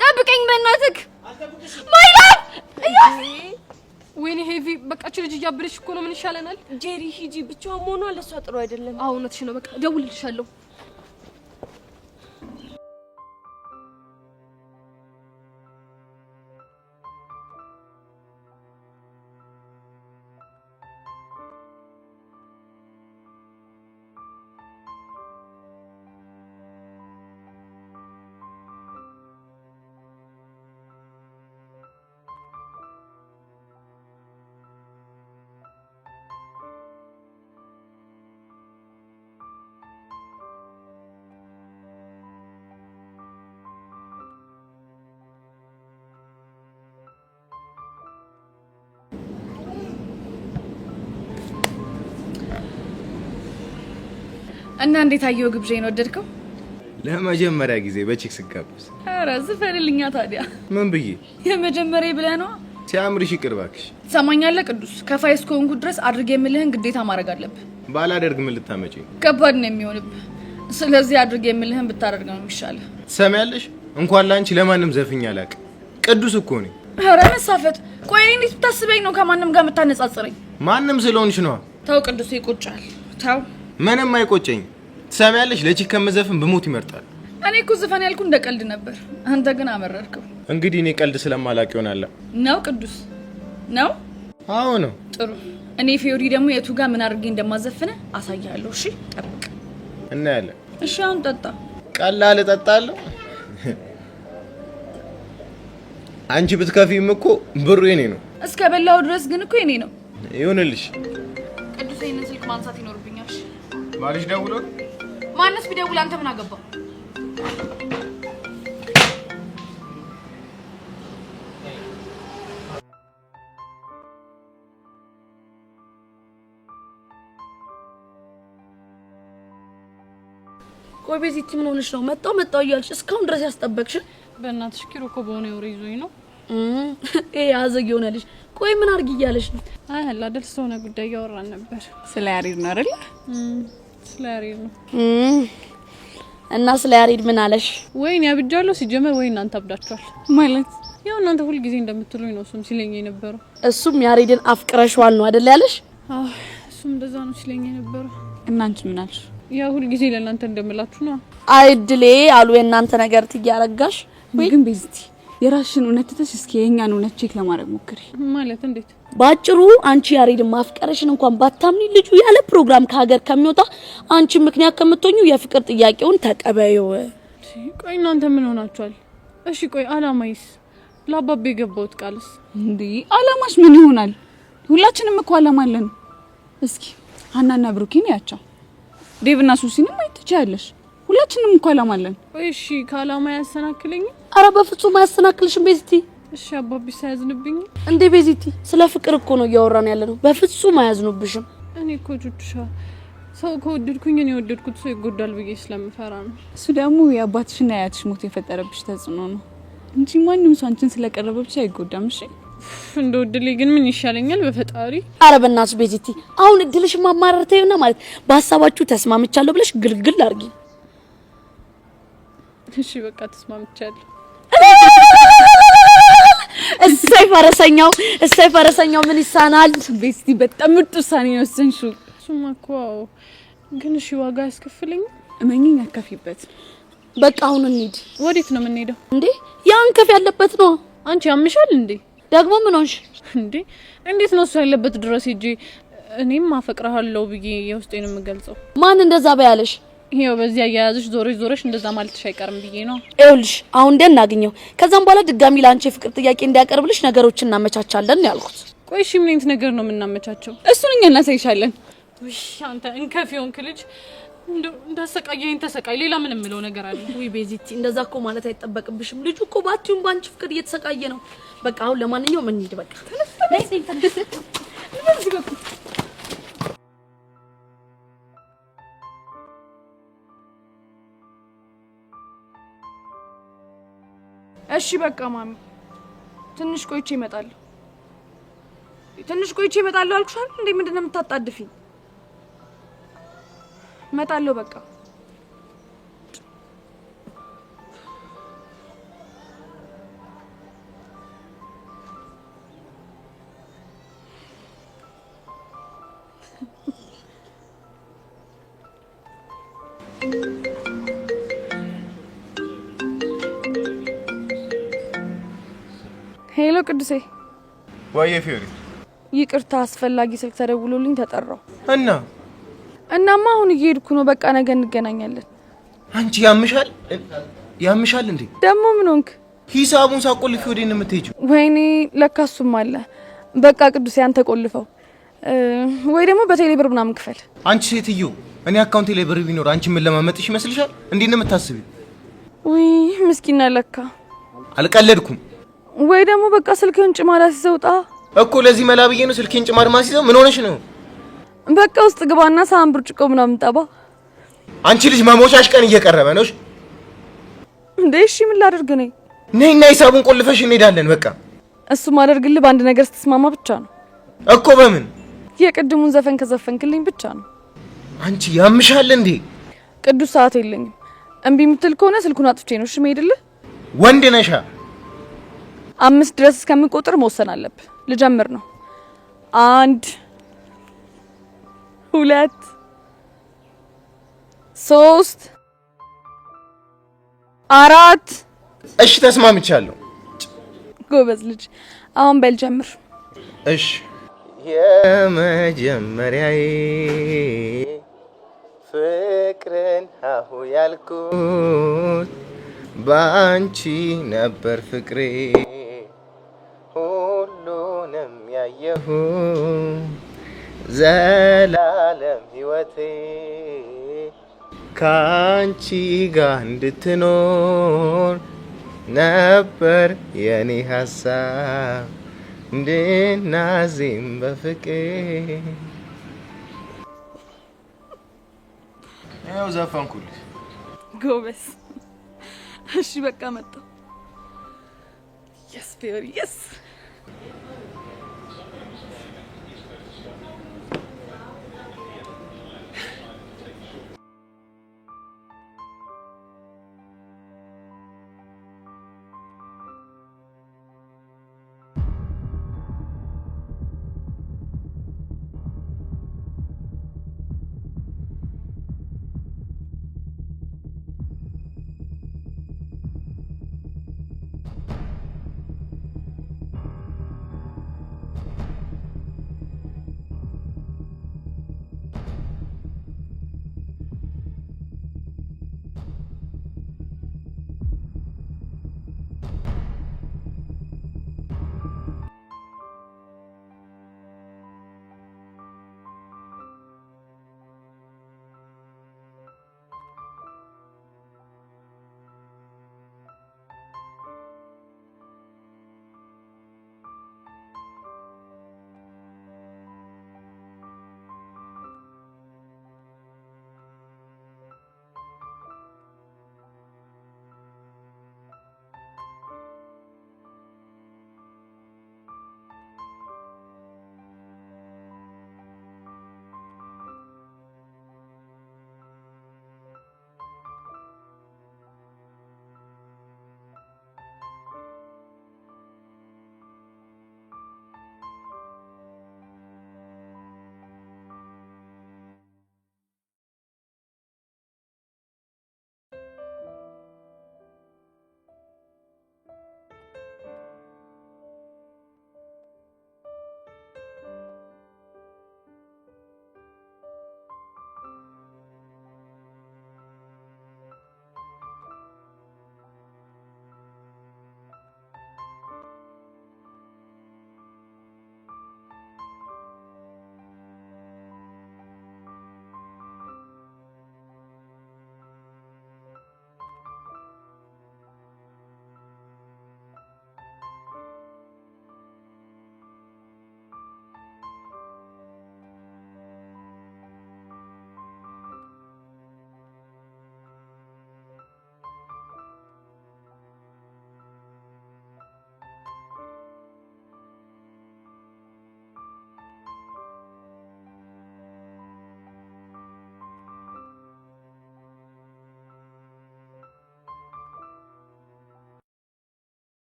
ጠብቀኝ በእናትህ። ማይላ ወይኔ ሄቪ በቃ ልጅ እያበለሽ እኮ ነው። ምን ይሻለናል? ጄሪ ሂጂ፣ ብቻዋን መሆኗ ለሷ ጥሩ አይደለም። አዎ እውነትሽ ነው። በቃ ደውልልሻለሁ። እና እንዴት አየው ግብዣዬን ወደድከው? ለመጀመሪያ ጊዜ በቺክ ስጋብዝ። ኧረ ዝፈልልኛ ታዲያ። ምን ብዬ? የመጀመሪያ ብለህ ነው? ሲያምርሽ ይቅር እባክሽ። ትሰማኛለህ ቅዱስ? ከፋይ እስከሆንኩ ድረስ አድርጌ የምልህን ግዴታ ማድረግ አለብህ። ባላደርግ ምን ልታመጪ ነው? ከባድ ነው የሚሆንብህ። ስለዚህ አድርጌ የምልህን ብታደርግ ነው የሚሻልህ። ትሰሚያለሽ? እንኳን ላንቺ ለማንም ዘፍኝ አላውቅም። ቅዱስ እኮ ነኝ። ኧረ መሳፈጥ። ቆይ እኔ እንዴት ብታስበኝ ነው ከማንም ጋር የምታነጻጽረኝ? ማንም ስለሆንሽ ነው። ተው ቅዱስ፣ ይቆጫል። ተው። ምንም አይቆጨኝ። ትሰሚያለሽ? ለቺክ ከመዘፍን ብሞት ይመርጣል። እኔ እኮ ዘፈን ያልኩ እንደ ቀልድ ነበር፣ አንተ ግን አመረርከው። እንግዲህ እኔ ቀልድ ስለማላውቅ ይሆናል። ነው ቅዱስ ነው? አዎ ነው። ጥሩ። እኔ ፊዮሪ ደግሞ የቱ ጋር ምን አድርጌ እንደማዘፍነ አሳያለሁ። እሺ ጠብቅ። እናያለን። እሺ አሁን ጠጣ። ቀላል እጠጣለሁ። አንቺ ብትከፊም እኮ ብሩ የኔ ነው። እስከ በላው ድረስ ግን እኮ የኔ ነው። ይሁንልሽ። ቅዱስ ይሄንን ስልክ ማንሳት ይኖርብኛል። ባልሽ ደውሎ? ማንስ ቢደውል አንተ ምን አገባ? ቆይ ቤዚቲ ምን ሆነሽ ነው? መጣው እያልሽ እስካሁን ድረስ ያስጠበቅሽ? በእናትሽ ኪሮ እኮ በሆነ ወሬ ይዞኝ ነው። አዘግ የሆነልሽ። ቆይ ምን አርግ እያለሽ ነው? አይ አይደል ስለሆነ ጉዳይ እያወራን ነበር። ስለ ያሬድ ነው አይደል? ስለ ያሬድ ነው። እና ስለ ያሬድ ምን አለሽ? ወይኔ አብጃለሁ ሲጀመር። ወይ እናንተ አብዳችኋል ማለት? ያው እናንተ ሁሉ ጊዜ እንደምትሉኝ ነው እሱም ሲለኝ የነበረው። እሱም ያሬድን አፍቅረሽዋል ነው አይደል ያለሽ? አዎ እሱም እንደዛ ነው ሲለኝ የነበረው። እና አንቺ ምን አልሽ? ያው ሁሉ ጊዜ ለእናንተ እንደምላችሁ ነው። አይድሌ አሉ የእናንተ ነገር ትያረጋሽ። ግን ቤዝቲ የራስሽን እውነት ትተሽ እስኪ የኛን እውነት ቼክ ለማድረግ ሞክሪ። ማለት እንዴት? ባጭሩ አንቺ ያሬድ ማፍቀረሽን እንኳን ባታምኒ ልጁ ያለ ፕሮግራም ከሀገር ከሚወጣ አንቺ ምክንያት ከምትሆኚው የፍቅር ጥያቄውን ተቀበዩ። ቆይ እናንተ ምን ሆናችኋል? እሺ ቆይ አላማይስ ለአባቤ የገባሁት ቃልስ እንዴ? አላማሽ ምን ይሆናል? ሁላችንም እኮ አላማ አለን። እስኪ ሀናና ብሩኬን ያቻው ዴቭና ሱሲንም አይተቻለሽ። ሁላችንም እኮ አላማ አለን። እሺ ከአላማ ያሰናክለኝ? አረ በፍጹም አያሰናክልሽም ቤዚቲ። እሺ አባቢ ሳያዝንብኝ እንዴ? ቤዚቲ ስለ ፍቅር እኮ ነው እያወራን ያለነው። በፍጹም አያዝኑብሽም። እኔ እኮ ጁትሻ ሰው ከወደድኩኝ እኔ የወደድኩት ሰው ይጎዳል ብዬ ስለምፈራ ነው። እሱ ደግሞ የአባትሽና የአያትሽ ሞት የፈጠረብሽ ተጽዕኖ ነው እንጂ ማንንም ሰው አንቺን ስለቀረበብሽ አይጎዳም። እሺ እንደው እድሌ ግን ምን ይሻለኛል በፈጣሪ? አረ በእናትሽ ቤዚቲ አሁን እድልሽ ማማረርተውና ማለት በሐሳባችሁ ተስማምቻለሁ ብለሽ ግልግል አርጊ። እሺ በቃ ተስማምቻለሁ። እሰይ ፈረሰኛው ምን ይሳናል? ቤዚቲ በጣም ምርጥ ውሳኔ ነው ወሰንሽው። እሱማ እኮ ግን እሺ ዋጋ ያስከፍለኝ? እመኚኝ አከፊበት። በቃ አሁን እንሂድ። ወዴት ነው የምንሄደው? እንዴ ያን ከፍ ያለበት ነው። አንቺ ያምሻል እንዴ? ደግሞ ምን ሆንሽ እንዴ? እንዴት ነው እሱ ያለበት ድረስ ሄጄ እኔም አፈቅርሃለሁ ብዬ የውስጤን የምገልጸው? ማን እንደዛ ባያለሽ? ይሄው በዚህ አያያዝሽ ዞረሽ እንደዛ ማለትሽ አይቀርም ብዬ ነው። ይኸውልሽ አሁን እንደናገኘው ከዛም በኋላ ድጋሚ ላንቺ ፍቅር ጥያቄ እንዲያቀርብልሽ ነገሮችን እናመቻቻለን ያልኩት። ቆይ እሺ ምን አይነት ነገር ነው የምናመቻቸው? እሱን እኛ እናሳይሻለን። ውይ አንተ እንከፊውን ክልጅ እንዳሰቃየኝ ተሰቃይ። ሌላ ምን የምለው ነገር አለ? ውይ ቤዚቲ እንደዛ እኮ ማለት አይጠበቅብሽም። ልጁ እኮ ባቲውን ባንቺ ፍቅር እየተሰቃየ ነው። በቃ አሁን ለማንኛውም እንሂድ። በቃ እሺ በቃ ማሚ ትንሽ ቆይቼ እመጣለሁ። አልኩሻል እንዴ? ምንድነው የምታጣድፊኝ? እመጣለሁ በቃ። ሄሎ ቅዱሴ። ወይዬ ፊዮሪ። ይቅርታ አስፈላጊ ስልክ ተደውሎልኝ ተጠራው። እናማ አሁን እየሄድኩ ነው። በቃ ነገ እንገናኛለን። አንቺ ያምሻል እንዴ? ደግሞ ምን ሆንክ? ሂሳቡን ሳቆልፊ ወዴት ነው የምትሄጂው? ወይኔ ለካሱም አለ። በቃ ቅዱሴ አንተ ቆልፈው ወይ ደግሞ በቴሌ ብር ምናምን ክፈል። አንቺ ሴትዮ እኔ አካውንቴ ላይ ብር ቢኖር አንቺ ምን ለማመጥሽ ይመስልሻል? እንዴት ነው የምታስቢው? ውይ ምስኪና ለካ። አልቀለድኩም። ወይ ደግሞ በቃ ስልክህን ጭማዳ ሲዘውጣ እኮ ለዚህ መላ ብዬ ነው ስልኬን ጭማድ ማሲዘው። ምን ሆነሽ ነው? በቃ ውስጥ ግባና ሳህን ብርጭቆ ምናምን ጠባ። አንቺ ልጅ መሞቻሽ ቀን እየቀረበ ነው እንዴ? እሺ ምን ላድርግ ነኝ? ነይና ሂሳቡን ቆልፈሽ እንሄዳለን። በቃ እሱ ማደርግልህ በአንድ ነገር ስትስማማ ብቻ ነው እኮ። በምን? የቅድሙን ዘፈን ከዘፈንክልኝ ብቻ ነው። አንቺ ያምሻል እንዴ? ቅዱስ ሰዓት የለኝም። እምቢ የምትል ከሆነ ስልኩን አጥፍቼ ነው እሺ የምሄድልህ። ወንድ ነሻ? 5 ድረስ እስከምቆጥር መወሰን አለብህ። ልጀምር ነው። 1 2 3 4 እሺ ተስማምቻለሁ። ጎበዝ ልጅ። አሁን በል ጀምር። እሺ የመጀመሪያዬ ፍቅርን አሁ ያልኩት ባንቺ ነበር ፍቅሬ ሁሉንም ያየሁ ዘላለም ሕይወቴ ካንቺ ጋር እንድትኖር ነበር የኔ ሀሳብ እንድናዜም በፍቅር። ያው ዘፈንኩልሽ። ጎበዝ። እሺ በቃ መጣሁ። የስ ፊዮሪ የስ